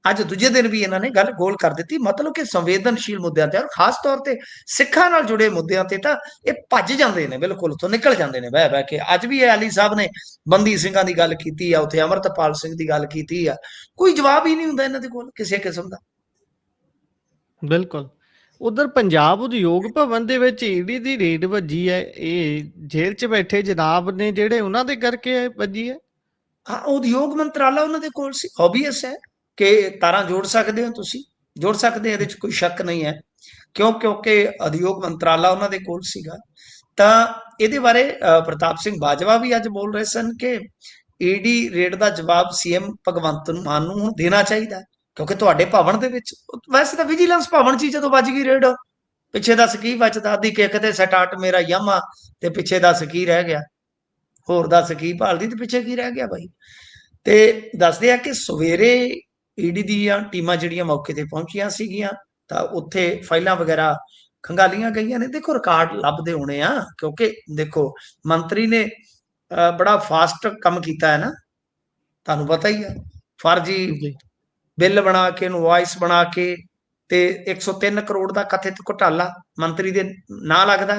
ਅੱਜ ਦੂਜੇ ਦਿਨ ਵੀ ਇਹਨਾਂ ਨੇ ਗੱਲ ਗੋਲ ਕਰ ਦਿੱਤੀ, ਮਤਲਬ ਕਿ ਸੰਵੇਦਨਸ਼ੀਲ ਮੁੱਦਿਆਂ ਤੇ, ਔਰ ਖਾਸ ਤੌਰ ਤੇ ਸਿੱਖਾਂ ਨਾਲ ਜੁੜੇ ਮੁੱਦਿਆਂ ਤੇ ਤਾਂ ਇਹ ਭੱਜ ਜਾਂਦੇ ਨੇ, ਬਿਲਕੁਲ ਉੱਥੋਂ ਨਿਕਲ ਜਾਂਦੇ ਨੇ ਬਹਿ ਕੇ। ਅੱਜ ਵੀ ਅਲੀ ਸਾਹਿਬ ਨੇ ਬੰਦੀ ਸਿੰਘਾਂ ਦੀ ਗੱਲ ਕੀਤੀ ਆ, ਉੱਥੇ ਅਮਰਤਪਾਲ ਸਿੰਘ ਦੀ ਗੱਲ ਕੀਤੀ ਆ, ਕੋਈ ਜਵਾਬ ਹੀ ਨਹੀਂ ਹੁੰਦਾ ਇਹਨਾਂ ਦੇ ਕੋਲ ਕਿਸੇ ਕਿਸਮ ਦਾ। ਬਿਲਕੁਲ। ਉਧਰ ਪੰਜਾਬ ਉਦਯੋਗ ਭਵਨ ਦੇ ਵਿੱਚ ਈਡੀ ਦੀ ਰੇਡ ਵੱਜੀ ਹੈ, ਇਹ ਜੇਲ੍ਹ 'ਚ ਬੈਠੇ ਜਨਾਬ ਨੇ ਜਿਹੜੇ, ਉਹਨਾਂ ਦੇ ਕਰਕੇ ਵੱਜੀ ਹੈ। ਹਾਂ, ਉਦਯੋਗ ਮੰਤਰਾਲਾ ਉਹਨਾਂ ਦੇ ਕੋਲ ਸੀ। ਓਬਵੀਅਸ ਹੈ ਕਿ ਤਾਰਾਂ ਜੋੜ ਸਕਦੇ ਹੋ ਤੁਸੀਂ, ਜੋੜ ਸਕਦੇ, ਇਹਦੇ 'ਚ ਕੋਈ ਸ਼ੱਕ ਨਹੀਂ ਹੈ, ਕਿਉਂਕਿ ਉਦਯੋਗ ਮੰਤਰਾਲਾ ਉਹਨਾਂ ਦੇ ਕੋਲ ਸੀਗਾ। ਤਾਂ ਇਹਦੇ ਬਾਰੇ ਪ੍ਰਤਾਪ ਸਿੰਘ ਬਾਜਵਾ ਵੀ ਅੱਜ ਬੋਲ ਰਹੇ ਸਨ ਕਿ ਈਡੀ ਰੇਡ ਦਾ ਜਵਾਬ ਸੀਐਮ ਭਗਵੰਤ ਮਾਨ ਨੂੰ ਹੁਣ ਦੇਣਾ ਚਾਹੀਦਾ, ਕਿਉਂਕਿ ਤੁਹਾਡੇ ਭਵਨ ਦੇ ਵਿੱਚ, ਵੈਸੇ ਤਾਂ ਵਿਜੀਲੈਂਸ ਭਵਨ 'ਚ ਜਦੋਂ ਵੱਜ ਗਈ ਰੇਡ, ਪਿੱਛੇ ਦੱਸ ਕੀ ਬਚਦਾ? ਅੱਧੀ ਕਿੱਕ ਤੇ ਸਟਾਰਟ ਮੇਰਾ ਯਮਾ, ਤੇ ਪਿੱਛੇ ਦੱਸ ਕੀ ਰਹਿ ਗਿਆ? ਹੋਰ ਦੱਸ ਕੀ ਭਾਲਦੀ ਤੇ ਪਿੱਛੇ ਕੀ ਰਹਿ ਗਿਆ ਬਾਈ? ਤੇ ਦੱਸਦੇ ਆ ਕਿ ਸਵੇਰੇ ਈਡੀ ਦੀਆਂ ਟੀਮਾਂ ਜਿਹੜੀਆਂ ਮੌਕੇ ਤੇ ਪਹੁੰਚੀਆਂ ਸੀਗੀਆਂ, ਤਾਂ ਉੱਥੇ ਫਾਈਲਾਂ ਵਗੈਰਾ ਖੰਗਾਲੀਆਂ ਗਈਆਂ ਨੇ। ਦੇਖੋ ਰਿਕਾਰਡ ਲੱਭਦੇ ਹੋਣੇ ਆ, ਕਿਉਂਕਿ ਦੇਖੋ ਮੰਤਰੀ ਨੇ ਬੜਾ ਫਾਸਟ ਕੰਮ ਕੀਤਾ ਹੈ ਨਾ, ਤੁਹਾਨੂੰ ਪਤਾ ਹੀ ਆ। ਫਰਜੀ ਬਿੱਲ ਬਣਾ ਕੇ, ਇਨਵੌਇਸ ਬਣਾ ਕੇ, ਤੇ 103 ਕਰੋੜ ਦਾ ਕਥਿਤ ਘੁਟਾਲਾ ਮੰਤਰੀ ਦੇ ਨਾਂ ਲੱਗਦਾ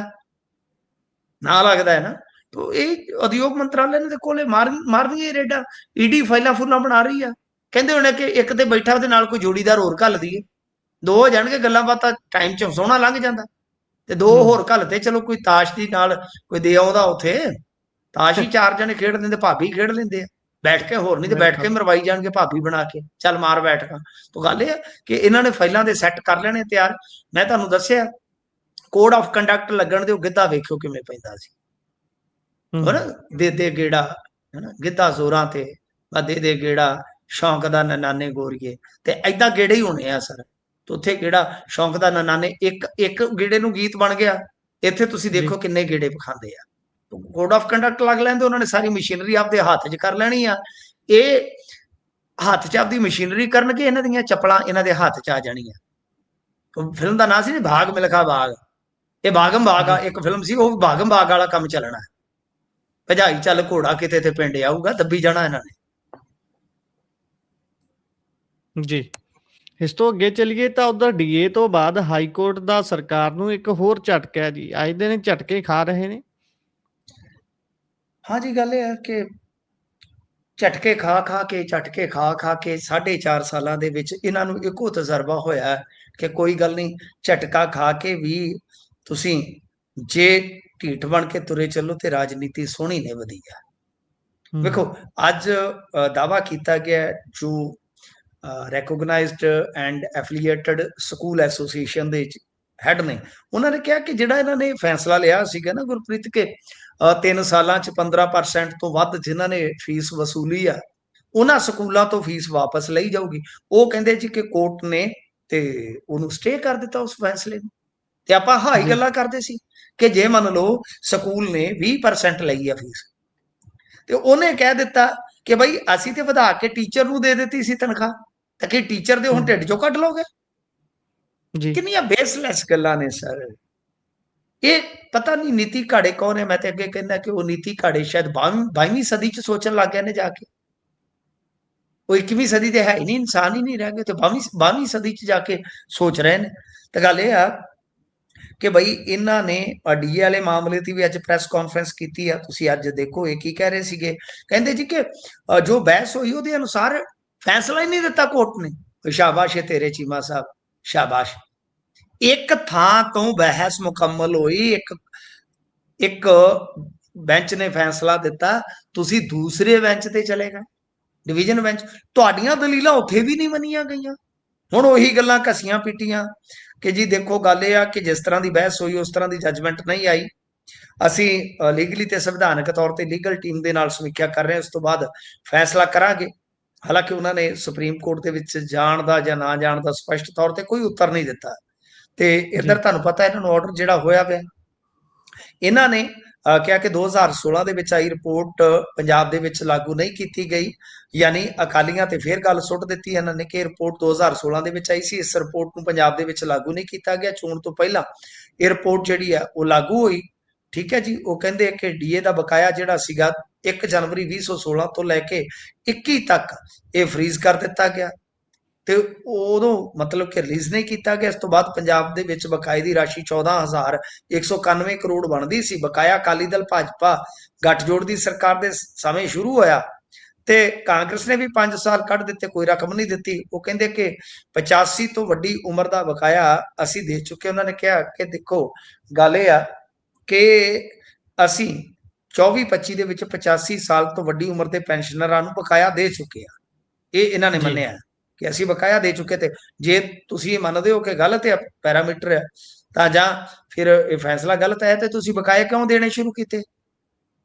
ਹੈ ਨਾ। ਤੋ ਇਹ ਉਦਯੋਗ ਮੰਤਰਾਲੇ ਦੇ ਕੋਲੇ ਮਾਰਨੀਆਂ ਰੇਡਾਂ, ਈਡੀ ਫਾਈਲਾਂ ਫੁੱਲਾਂ ਬਣਾ ਰਹੀ ਆ। ਕਹਿੰਦੇ ਹੋਣੇ ਕਿ ਇੱਕ ਤੇ ਬੈਠਾ ਉਹਦੇ ਨਾਲ ਕੋਈ ਜੋੜੀਦਾਰ ਹੋਰ ਘੱਲ ਦਈਏ, ਦੋ ਹੋ ਜਾਣਗੇ, ਗੱਲਾਂ ਬਾਤਾਂ ਟਾਈਮ ਚ ਸੋਹਣਾ ਲੰਘ ਜਾਂਦਾ। ਤੇ ਦੋ ਹੋਰ ਘੱਲ ਤੇ ਚਲੋ ਕੋਈ ਤਾਸ਼ ਦੀ ਨਾਲ ਕੋਈ ਦੇ ਆਉਂਦਾ, ਉੱਥੇ ਤਾਸ਼ ਹੀ 4 ਜਣੇ ਖੇਡ ਲੈਂਦੇ, ਭਾਬੀ ਖੇਡ ਲੈਂਦੇ ਆ ਬੈਠ ਕੇ, ਹੋਰ ਨਹੀਂ ਤੇ ਬੈਠ ਕੇ ਮਰਵਾਈ ਜਾਣਗੇ ਭਾਬੀ ਬਣਾ ਕੇ, ਚੱਲ ਮਾਰ ਬੈਠਕਾਂ। ਤਾਂ ਗੱਲ ਇਹ ਆ ਕਿ ਇਹਨਾਂ ਨੇ ਫਾਈਲਾਂ ਦੇ ਸੈੱਟ ਕਰ ਲੈਣੇ ਤਿਆਰ। ਮੈਂ ਤੁਹਾਨੂੰ ਦੱਸਿਆ ਕੋਡ ਆਫ ਕੰਡਕਟ ਲੱਗਣ ਦੇ, ਉਹ ਗਿੱਧਾ ਵੇਖਿਓ ਕਿਵੇਂ ਪੈਂਦਾ ਸੀ, ਦੇ ਗੇੜਾ, ਹਨਾ, ਗਿੱਧਾ ਜ਼ੋਰਾਂ ਤੇ ਦੇ ਗੇੜਾ, ਸ਼ੌਂਕ ਦਾ ਨਨਾਨੇ ਗੋਰੀਏ, ਤੇ ਏਦਾਂ ਗੇੜੇ ਹੀ ਹੋਣੇ ਆ ਸਰ। ਤੇ ਉੱਥੇ ਗੇੜਾ ਸ਼ੌਂਕ ਦਾ ਨਨਾਨੇ, ਇੱਕ ਗੇੜੇ ਨੂੰ ਗੀਤ ਬਣ ਗਿਆ। ਇੱਥੇ ਤੁਸੀਂ ਦੇਖੋ ਕਿੰਨੇ ਗੇੜੇ ਵਿਖਾਉਂਦੇ ਆ। ਕੋਡ ਆਫ ਕੰਡਕਟ ਲੱਗ ਲੈਂਦੇ, ਉਹਨਾਂ ਨੇ ਸਾਰੀ ਮਸ਼ੀਨਰੀ ਆਪਦੇ ਹੱਥ 'ਚ ਕਰ ਲੈਣੀ ਆ। ਇਹ ਹੱਥ 'ਚ ਆਪਦੀ ਮਸ਼ੀਨਰੀ ਕਰਨਗੇ, ਇਹਨਾਂ ਦੀਆਂ ਚੱਪਲਾਂ ਇਹਨਾਂ ਦੇ ਹੱਥ 'ਚ ਆ ਜਾਣੀਆਂ। ਫਿਲਮ ਦਾ ਨਾਂ ਸੀ ਭਾਗ ਮਿਲਖਾ ਭਾਗ, ਇਹ ਭਾਗਮ ਭਾਗ ਆ ਇੱਕ ਫਿਲਮ ਸੀ, ਉਹ ਭਾਗਮ ਭਾਗ ਵਾਲਾ ਕੰਮ ਚੱਲਣਾ। ਭਜਾਈ ਚੱਲ ਘੋੜਾ ਕਿਤੇ ਤੇ ਪਿੰਡ ਆਊਗਾ, ਦੱਬੀ ਜਾਣਾ ਇਹਨਾਂ ਨੇ ਜੀ। ਇਸ ਤੋਂ ਅੱਗੇ ਚੱਲੀਏ ਤਾਂ ਉਧਰ ਡੀਏ ਤੋਂ ਬਾਅਦ ਹਾਈ ਕੋਰਟ ਦਾ ਸਰਕਾਰ ਨੂੰ ਇੱਕ ਹੋਰ ਝਟਕਾ ਜੀ, ਅੱਜ ਦਿਨ ਝਟਕੇ ਖਾ ਰਹੇ ਨੇ। ਹਾਂ ਜੀ, ਗੱਲ ਇਹ ਹੈ ਕਿ ਝਟਕੇ ਖਾ ਕੇ 4.5 ਸਾਲਾਂ ਦੇ ਵਿੱਚ ਇਹਨਾਂ ਨੂੰ ਇੱਕੋ ਤਜਰਬਾ ਹੋਇਆ ਕਿ ਕੋਈ ਗੱਲ ਨਹੀਂ, ਝਟਕਾ ਖਾ ਕੇ ਵੀ ਤੁਸੀਂ ਜੇ ਢੀਠ ਬਣ ਕੇ ਤੁਰੇ ਚੱਲੋ ਤੇ ਰਾਜਨੀਤੀ ਸੋਹਣੀ ਨੇ ਵਧੀਆ। ਵੇਖੋ ਅੱਜ ਦਾਵਾ ਕੀਤਾ ਗਿਆ ਜੋ recognised and affiliated school association ਦੇ ਹੈਡ ਨੇ, ਉਹਨਾਂ ਨੇ ਕਿਹਾ ਕਿ ਜਿਹੜਾ ਇਹਨਾਂ ਨੇ ਫੈਸਲਾ ਲਿਆ ਸੀਗਾ ਨਾ ਗੁਰਪ੍ਰੀਤ, ਕੇ 3 ਸਾਲਾਂ 'ਚ 15% ਤੋਂ ਵੱਧ ਜਿਨ੍ਹਾਂ ਨੇ ਫੀਸ ਵਸੂਲੀ ਆ ਉਹਨਾਂ ਸਕੂਲਾਂ ਤੋਂ ਫੀਸ ਵਾਪਸ ਲਈ ਜਾਊਗੀ। ਉਹ ਕਹਿੰਦੇ ਜੀ ਕਿ ਕੋਰਟ ਨੇ ਤੇ ਉਹਨੂੰ ਸਟੇ ਕਰ ਦਿੱਤਾ ਉਸ ਫੈਸਲੇ ਨੂੰ। ਤੇ ਆਪਾਂ ਹਾਈ ਗੱਲਾਂ ਕਰਦੇ ਸੀ ਕਿ ਜੇ ਮੰਨ ਲਓ ਸਕੂਲ ਨੇ 20% ਲਈ ਆ ਫੀਸ ਤੇ ਉਹਨੇ ਕਹਿ ਦਿੱਤਾ ਕਿ ਬਈ ਅਸੀਂ ਤੇ ਵਧਾ ਕੇ ਟੀਚਰ ਨੂੰ ਦੇ ਦਿੱਤੀ ਸੀ ਤਨਖਾਹ, ਤਾਂ ਕਿ ਟੀਚਰ ਦੇ ਹੁਣ ਢਿੱਡ ਚੋਂ ਕੱਢ ਲਓਗੇ। ਕਿੰਨੀਆਂ ਬੇਸਲੈਸ ਗੱਲਾਂ ਨੇ ਸਰ। ਇਹ ਪਤਾ ਨਹੀਂ ਨੀਤੀ ਘਾੜੇ ਕੌਣ ਹੈ। ਮੈਂ ਤੇ ਅੱਗੇ ਕਹਿੰਦਾ ਕਿ ਉਹ ਨੀਤੀ ਘਾੜੇ ਸ਼ਾਇਦ 22ਵੀਂ ਸਦੀ 'ਚ ਸੋਚਣ ਲੱਗ ਗਏ ਨੇ ਜਾ ਕੇ। ਉਹ 21ਵੀਂ ਸਦੀ ਦੇ ਹੈ ਹੀ ਨਹੀਂ, ਇਨਸਾਨ ਹੀ ਨਹੀਂ ਰਹਿ ਗਏ ਤੇ 22ਵੀਂ ਸਦੀ 'ਚ ਜਾ ਕੇ ਸੋਚ ਰਹੇ ਨੇ। ਤਾਂ ਗੱਲ ਇਹ ਆ ਕਿ ਬਈ ਇਹਨਾਂ ਨੇ ਡੀਏ ਵਾਲੇ ਮਾਮਲੇ ਦੀ ਵੀ ਅੱਜ ਪ੍ਰੈਸ ਕਾਨਫਰੰਸ ਕੀਤੀ ਆ। ਤੁਸੀਂ ਅੱਜ ਦੇਖੋ ਇਹ ਕੀ ਕਹਿ ਰਹੇ ਸੀਗੇ, ਕਹਿੰਦੇ ਜੀ ਕਿ ਜੋ ਬਹਿਸ ਹੋਈ ਉਹਦੇ ਅਨੁਸਾਰ ਫੈਸਲਾ ਹੀ ਨਹੀਂ ਦਿੱਤਾ ਕੋਰਟ ਨੇ। ਸ਼ਾਬਾਸ਼ ਹੈ ਤੇਰੇ ਚੀਮਾ ਸਾਹਿਬ, ਸ਼ਾਬਾਸ਼। ਇੱਕ ਥਾਂ ਤੋਂ ਬਹਿਸ ਮੁਕੰਮਲ ਹੋਈ, ਇੱਕ ਬੈਂਚ ਨੇ ਫੈਸਲਾ ਦਿੱਤਾ, ਤੁਸੀਂ ਦੂਸਰੇ ਬੈਂਚ ਤੇ ਚਲੇ ਗਏ, ਡਿਵੀਜ਼ਨ ਬੈਂਚ। ਤੁਹਾਡੀਆਂ ਦਲੀਲਾਂ ਉੱਥੇ ਵੀ ਨਹੀਂ ਮੰਨੀਆਂ ਗਈਆਂ। ਹੁਣ ਉਹੀ ਗੱਲਾਂ ਘਸੀਆਂ ਪੀਟੀਆਂ ਕਿ ਜੀ ਦੇਖੋ ਗੱਲ ਇਹ ਆ ਕਿ ਜਿਸ ਤਰ੍ਹਾਂ ਦੀ ਬਹਿਸ ਹੋਈ ਉਸ ਤਰ੍ਹਾਂ ਦੀ ਜੱਜਮੈਂਟ ਨਹੀਂ ਆਈ। ਅਸੀਂ ਲੀਗਲੀ ਤੇ ਸੰਵਿਧਾਨਕ ਤੌਰ ਤੇ ਲੀਗਲ ਟੀਮ ਦੇ ਨਾਲ ਸਮੀਖਿਆ ਕਰ ਰਹੇ ਹਾਂ, ਉਸ ਤੋਂ ਬਾਅਦ ਫੈਸਲਾ ਕਰਾਂਗੇ। ਹਾਲਾਂਕਿ ਉਹਨਾਂ ਨੇ ਸੁਪਰੀਮ ਕੋਰਟ ਦੇ ਵਿੱਚ ਜਾਣ ਦਾ ਜਾਂ ਨਾ ਜਾਣ ਦਾ ਸਪਸ਼ਟ ਤੌਰ ਤੇ ਕੋਈ ਉੱਤਰ ਨਹੀਂ ਦਿੱਤਾ। ਤੇ ਇੱਧਰ ਤੁਹਾਨੂੰ ਪਤਾ ਇਹਨਾਂ ਨੂੰ ਆਰਡਰ ਜਿਹੜਾ ਹੋਇਆ ਪਿਆ, ਇਹਨਾਂ ਨੇ ਕਿਹਾ ਕਿ 2016 ਦੇ ਵਿੱਚ ਆਈ ਰਿਪੋਰਟ ਪੰਜਾਬ ਦੇ ਵਿੱਚ ਲਾਗੂ ਨਹੀਂ ਕੀਤੀ ਗਈ। ਯਾਨੀ ਅਕਾਲੀਆਂ ਤੇ ਫਿਰ ਗੱਲ ਸੁੱਟ ਦਿੱਤੀ ਇਹਨਾਂ ਨੇ ਕਿ ਰਿਪੋਰਟ 2016 ਦੇ ਵਿੱਚ ਆਈ ਸੀ, ਇਸ ਰਿਪੋਰਟ ਨੂੰ ਪੰਜਾਬ ਦੇ ਵਿੱਚ ਲਾਗੂ ਨਹੀਂ ਕੀਤਾ ਗਿਆ। ਚੋਣ ਤੋਂ ਪਹਿਲਾਂ ਇਹ ਰਿਪੋਰਟ ਜਿਹੜੀ ਆ ਉਹ ਲਾਗੂ ਹੋਈ। ਠੀਕ ਹੈ ਜੀ। ਉਹ ਕਹਿੰਦੇ ਕਿ ਡੀਏ ਦਾ ਬਕਾਇਆ ਜਿਹੜਾ ਸੀਗਾ 1 ਜਨਵਰੀ 2016 ਤੋਂ ਲੈ ਕੇ 21 ਤੱਕ ਇਹ ਫਰੀਜ਼ ਕਰ ਦਿੱਤਾ ਗਿਆ ਤੇ ਉਦੋਂ ਮਤਲਬ ਕਿ ਰਿਲੀਜ਼ ਨਹੀਂ ਕੀਤਾ ਗਿਆ। ਇਸ ਤੋਂ ਬਾਅਦ ਪੰਜਾਬ ਦੇ ਵਿੱਚ ਬਕਾਏ ਦੀ ਰਾਸ਼ੀ 14,191 ਕਰੋੜ ਬਣਦੀ ਸੀ। ਬਕਾਇਆ ਅਕਾਲੀ ਦਲ ਭਾਜਪਾ ਗੱਠਜੋੜ ਦੀ ਸਰਕਾਰ ਦੇ ਸਮੇਂ ਸ਼ੁਰੂ ਹੋਇਆ ਤੇ ਕਾਂਗਰਸ ਨੇ ਵੀ 5 ਸਾਲ ਕੱਢ ਦਿੱਤੇ, ਕੋਈ ਰਕਮ ਨਹੀਂ ਦਿੱਤੀ। ਉਹ ਕਹਿੰਦੇ ਕਿ 85 ਤੋਂ ਵੱਡੀ ਉਮਰ ਦਾ ਬਕਾਇਆ ਅਸੀਂ ਦੇ ਚੁੱਕੇ। ਉਹਨਾਂ ਨੇ ਕਿਹਾ ਕਿ ਦੇਖੋ ਗੱਲ ਇਹ ਆ ਕਿ ਅਸੀਂ 24-25 ਦੇ ਵਿੱਚ 85 ਸਾਲ ਤੋਂ ਵੱਡੀ ਉਮਰ ਦੇ ਪੈਨਸ਼ਨਰਾਂ ਨੂੰ ਬਕਾਇਆ ਦੇ ਚੁੱਕੇ ਆ। ਇਹ ਇਹਨਾਂ ਨੇ ਮੰਨਿਆ ਕਿ ਅਸੀਂ ਬਕਾਇਆ ਦੇ ਚੁੱਕੇ। ਤੇ ਜੇ ਤੁਸੀਂ ਇਹ ਮੰਨਦੇ ਹੋ ਕਿ ਗਲਤ ਹੈ ਪੈਰਾਮੀਟਰ ਹੈ ਤਾਂ ਜਾਂ ਫਿਰ ਇਹ ਫੈਸਲਾ ਗਲਤ ਹੈ ਤੇ ਤੁਸੀਂ ਬਕਾਇਆ ਕਿਉਂ ਦੇਣੇ ਸ਼ੁਰੂ ਕੀਤੇ।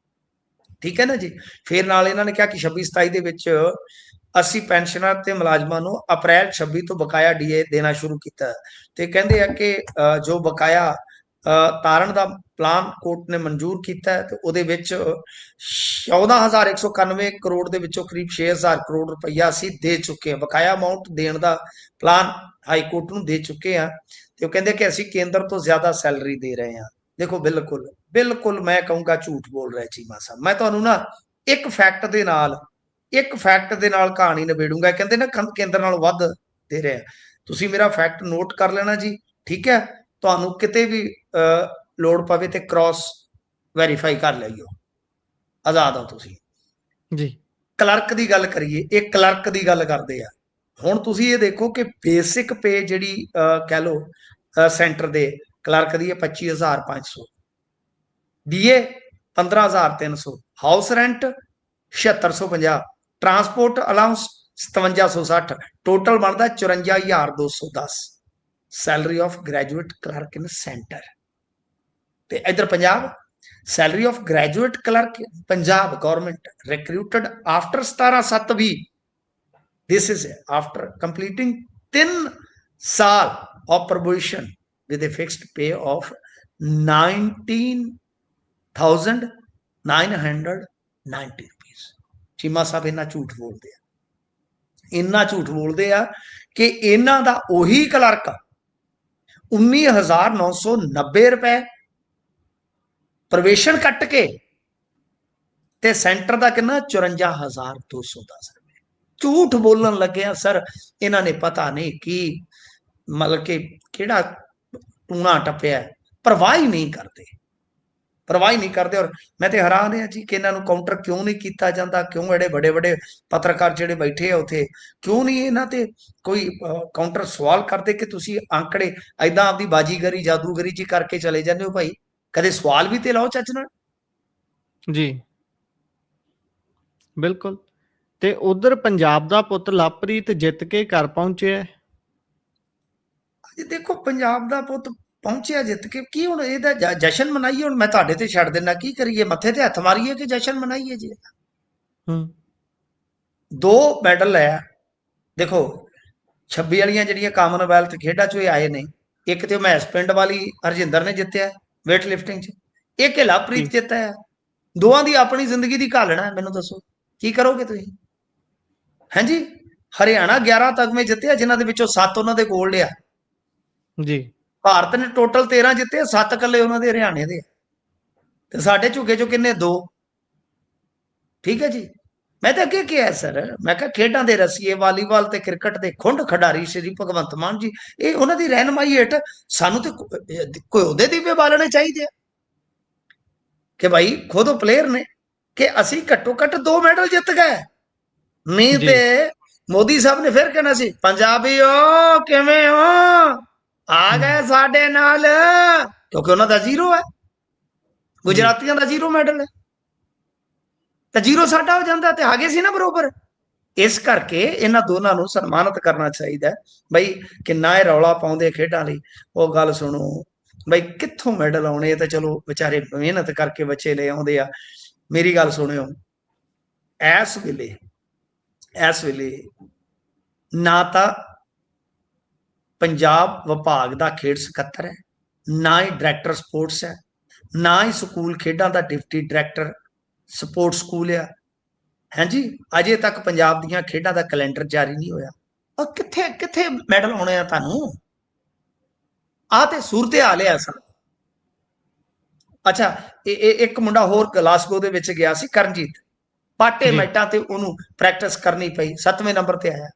ਠੀਕ ਹੈ ਨਾ ਜੀ। ਫਿਰ ਨਾਲ ਇਹਨਾਂ ਨੇ ਕਿਹਾ ਕਿ 26-27 ਦੇ ਵਿੱਚ ਅਸੀਂ ਪੈਨਸ਼ਨਰ ਤੇ ਮੁਲਾਜ਼ਮਾਂ ਨੂੰ ਅਪ੍ਰੈਲ 26 ਤੋਂ ਬਕਾਇਆ ਡੀਏ ਦੇਣਾ ਸ਼ੁਰੂ ਕੀਤਾ ਤੇ ਕਹਿੰਦੇ ਆ ਕਿ ਜੋ ਬਕਾਇਆ ਤਾਰਨ ਦਾ ਪਲਾਨ ਕੋਰਟ ਨੇ ਮਨਜ਼ੂਰ ਕੀਤਾ ਤੇ ਉਹਦੇ ਵਿੱਚ 14,191 ਕਰੋੜ ਦੇ ਵਿੱਚੋਂ ਕਰੀਬ 6,000 ਕਰੋੜ ਰੁਪਈਆ ਅਸੀਂ ਦੇ ਚੁੱਕੇ ਹਾਂ। ਬਕਾਇਆ ਅਮਾਉਂਟ ਦੇਣ ਦਾ ਪਲਾਨ ਹਾਈ ਕੋਰਟ ਨੂੰ ਦੇ ਚੁੱਕੇ ਆ ਤੇ ਉਹ ਕਹਿੰਦੇ ਕਿ ਅਸੀਂ ਕੇਂਦਰ ਤੋਂ ਜ਼ਿਆਦਾ ਸੈਲਰੀ ਦੇ ਰਹੇ ਹਾਂ। ਦੇਖੋ ਬਿਲਕੁਲ ਮੈਂ ਕਹੂੰਗਾ ਝੂਠ ਬੋਲ ਰਿਹਾ ਚੀਮਾ ਸਾਹਿਬ। ਮੈਂ ਤੁਹਾਨੂੰ ਨਾ ਇੱਕ ਫੈਕਟ ਦੇ ਨਾਲ ਕਹਾਣੀ ਨਿਬੇੜੂੰਗਾ। ਕਹਿੰਦੇ ਨਾ ਕੇਂਦਰ ਨਾਲੋਂ ਵੱਧ ਦੇ ਰਹੇ ਆ। ਤੁਸੀਂ ਮੇਰਾ ਫੈਕਟ ਨੋਟ ਕਰ ਲੈਣਾ ਜੀ। ਠੀਕ ਹੈ। ਤੁਹਾਨੂੰ ਕਿਤੇ ਵੀ ਲੋੜ ਪਵੇ ਤੇ ਕ੍ਰਾਸ ਵੈਰੀਫਾਈ ਕਰ ਲਈਓ, ਆਜ਼ਾਦ ਹੋ ਤੁਸੀਂ ਜੀ। ਕਲਰਕ ਦੀ ਗੱਲ ਕਰੀਏ, ਇਹ ਕਲਰਕ ਦੀ ਗੱਲ ਕਰਦੇ ਆ। ਹੁਣ ਤੁਸੀਂ ਇਹ ਦੇਖੋ ਕਿ ਬੇਸਿਕ ਪੇ ਜਿਹੜੀ ਕਹਿ ਲਓ ਸੈਂਟਰ ਦੇ ਕਲਰਕ ਦੀ ਹੈ 25,500, DA 15,300, house rent 7650, transport allowance 5760, total ਬਣਦਾ 54,210 salary of graduate clerk in centre. ਤੇ ਇਧਰ Punjab salary of graduate clerk Punjab government recruited after 17/7/20, this is after completing 3 ਸਾਲ of probation with a fixed pay of 19,990 rupees। Cheema ਸਾਹਿਬ ਇੰਨਾ ਝੂਠ ਬੋਲਦੇ ਆ ਕਿ ਇਹਨਾਂ ਦਾ ਉਹੀ ਕਲਰਕ 19,990 ਰੁਪਏ ਪ੍ਰਵੇਸ਼ਨ ਕੱਟ ਕੇ ਤੇ ਸੈਂਟਰ ਦਾ ਕਿੰਨਾ 54,210 ਰੁਪਏ। ਝੂਠ ਬੋਲਣ ਲੱਗਿਆ ਸਰ ਇਹਨਾਂ ਨੇ ਪਤਾ ਨਹੀਂ ਕੀ ਮਤਲਬ ਕਿ ਕਿਹੜਾ ਟੂਣਾ ਟੱਪਿਆ, ਪਰਵਾਹ ਹੀ ਨਹੀਂ ਕਰਦੇ। परवाह ही नहीं करते। और मैं तो हैरान है जी कि इन्हों काउंटर क्यों नहीं किया जाता, क्यों एडे बड़े बड़े पत्रकार जोड़े बैठे आ उत्थे क्यों नहीं इन्हों ते कोई काउंटर सवाल करते कि तुसी आंकड़े ऐदा आपकी बाजीगरी जादूगरी जी करके चले जाते हो भाई, कदे सवाल भी तो लाओ चच नाल। जी बिल्कुल। ते उधर पंजाब दा पुत लवप्रीत जित के घर पहुंचे है। देखो पंजाब दा पुत पहुंचिया जित के की हुण इहदा जशन मनाइए। हुण मैं तुहाडे ते छड्ड देना, की करिए, मत्थे ते हत्थ मारिए कि जशन मनाइए जी। दो मैडल है देखो 26 वालियां जिहड़ियां कामनवैल्थ खेडां चों आए ने, एक तो मैस पिंड वाली हरजिंदर ने जित्तिया वेट लिफ्टिंग च, एक लवप्रीत जित्ता है। दोवां दी अपनी जिंदगी दी घालना है, मैनूं दसो की करोगे तुसीं? हैं जी, हरियाणा 11 तगमे जित्ते जिन्हां दे विचों 7 उन्हां दे गोल्ड आ जी। भारत ने टोटल 13 जित्ते, 7 कल्ले उन्हां दे हरियाणे दे ते साडे झुके चो किन्ने 2। ठीक है जी। मैं तो अगे क्या है सर, मैं कहा खेडां दे रसीए वालीबाल ते क्रिकेट दे खुंड खिडारी श्री भगवंत मान जी, ये उन्हां दी रहनुमाई हेठ सानू ते कोई ओहदे दीवे बालने चाहिए कि भाई खुद प्लेयर ने कि असी घट्टो घट 2 मैडल जित गए। नहीं जी। ते मोदी साहब ने फिर कहना सी पंजाबी हो किवें हो आ गए साडे नाल, क्योंकि उन्हां दा जीरो है, गुजरातियों का जीरो मैडल है, तो जीरो साडा हो जाता तो आ गए सी ना बरोबर। इस करके इन्हां दोनों नूं सन्मानित करना चाहिए बई कि ना ये रौला पाउंदे खेडां लई। वो गल सुनो बई कित्थों मैडल आउणे, तो चलो बेचारे मेहनत करके बच्चे ले आउंदे आ। मेरी गल सुणिओ, इस वेले ना तो पंजाब विभाग का खेड सकत्तर है, ना ही डायरैक्टर स्पोर्ट्स है, ना ही स्कूल खेडों का डिप्टी डायरैक्टर स्पोर्ट्स स्कूल है जी। अजे तक पंजाब दीयां खेडों का कैलेंडर जारी नहीं होया। और कित्थे कित्थे मैडल आने आ तुहानूं? आ ते सूरत हाल है असल। अच्छा एक मुंडा होर गलासगो दे विच गया सी करनजीत, पाटे जी। मैटां ते उहनूं प्रैक्टिस करनी पई, 7वें नंबर ते आया।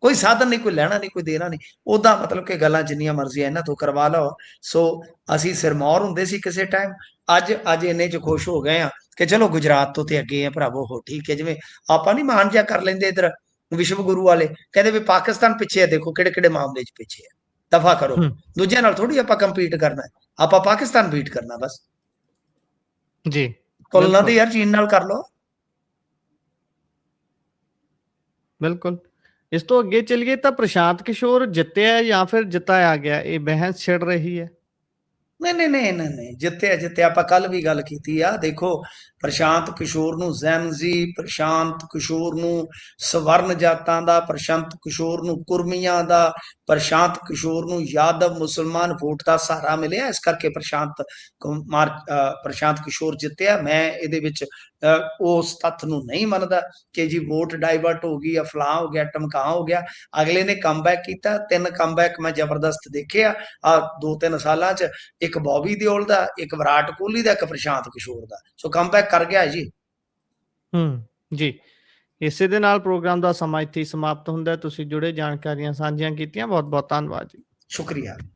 कोई साधन नहीं, कोई लैना नहीं, कोई देना नहीं। उदा मतलब कि गल्लां जिन्नियां मर्जी इन्हां तो करवा लो। सो असी सिरमौर हुंदे सी किसी टाइम, अज इन्ने च खुश हो गए हैं कि चलो गुजरात तो ते अगे है भरावो। हो ठीक है, जिवें आपां नहीं मान जिहा कर लैंदे इधर विश्व गुरु वाले, कहते भी पाकिस्तान पिछे है, देखो किहड़े किहड़े मामले च पिछे है, दफा करो। दूजियां नाल थोड़ी आपां कंपीट करना है, आपां पाकिस्तान बीट करना बस। जी तुलना तो बिल्कुल यार चीन नाल कर लो। बिल्कुल। इस तो अगे चलिए तो प्रशांत किशोर जितया या फिर जिताया गया, ये बहस छिड़ रही है। नहीं जित्ते जित्ते आप कल भी गल की देखो प्रशांत किशोर नूं जैनजी, प्रशांत किशोर नूं सवर्ण जातां दा, प्रशांत किशोर नूं कुर्मियां दा, प्रशांत किशोर नूं यादव मुसलमान वोट का सहारा मिलिया। इस करके प्रशांत किशोर जित्तिया। मैं इहदे विच उस तत्थ नूं नहीं मनदा कि जी वोट डाइवर्ट हो गई या फलां हो गया टमका हो गया। अगले ने कमबैक किया, 3 कमबैक मैं जबरदस्त देखे आ 2-3 सालां च। एक बॉबी दिओल का, एक विराट कोहली का, एक प्रशांत किशोर का। सो कमबैक कर गया जी। जी ਇਸੇ ਦੇ ਨਾਲ ਪ੍ਰੋਗਰਾਮ ਦਾ ਸਮਾਂ ਇੱਥੇ ਹੀ ਸਮਾਪਤ ਹੁੰਦਾ ਹੈ। ਤੁਸੀਂ ਜੁੜੇ ਜਾਣਕਾਰੀਆਂ ਸਾਂਝੀਆਂ ਕੀਤੀਆਂ, ਬਹੁਤ ਬਹੁਤ ਧੰਨਵਾਦ ਜੀ। शुक्रिया।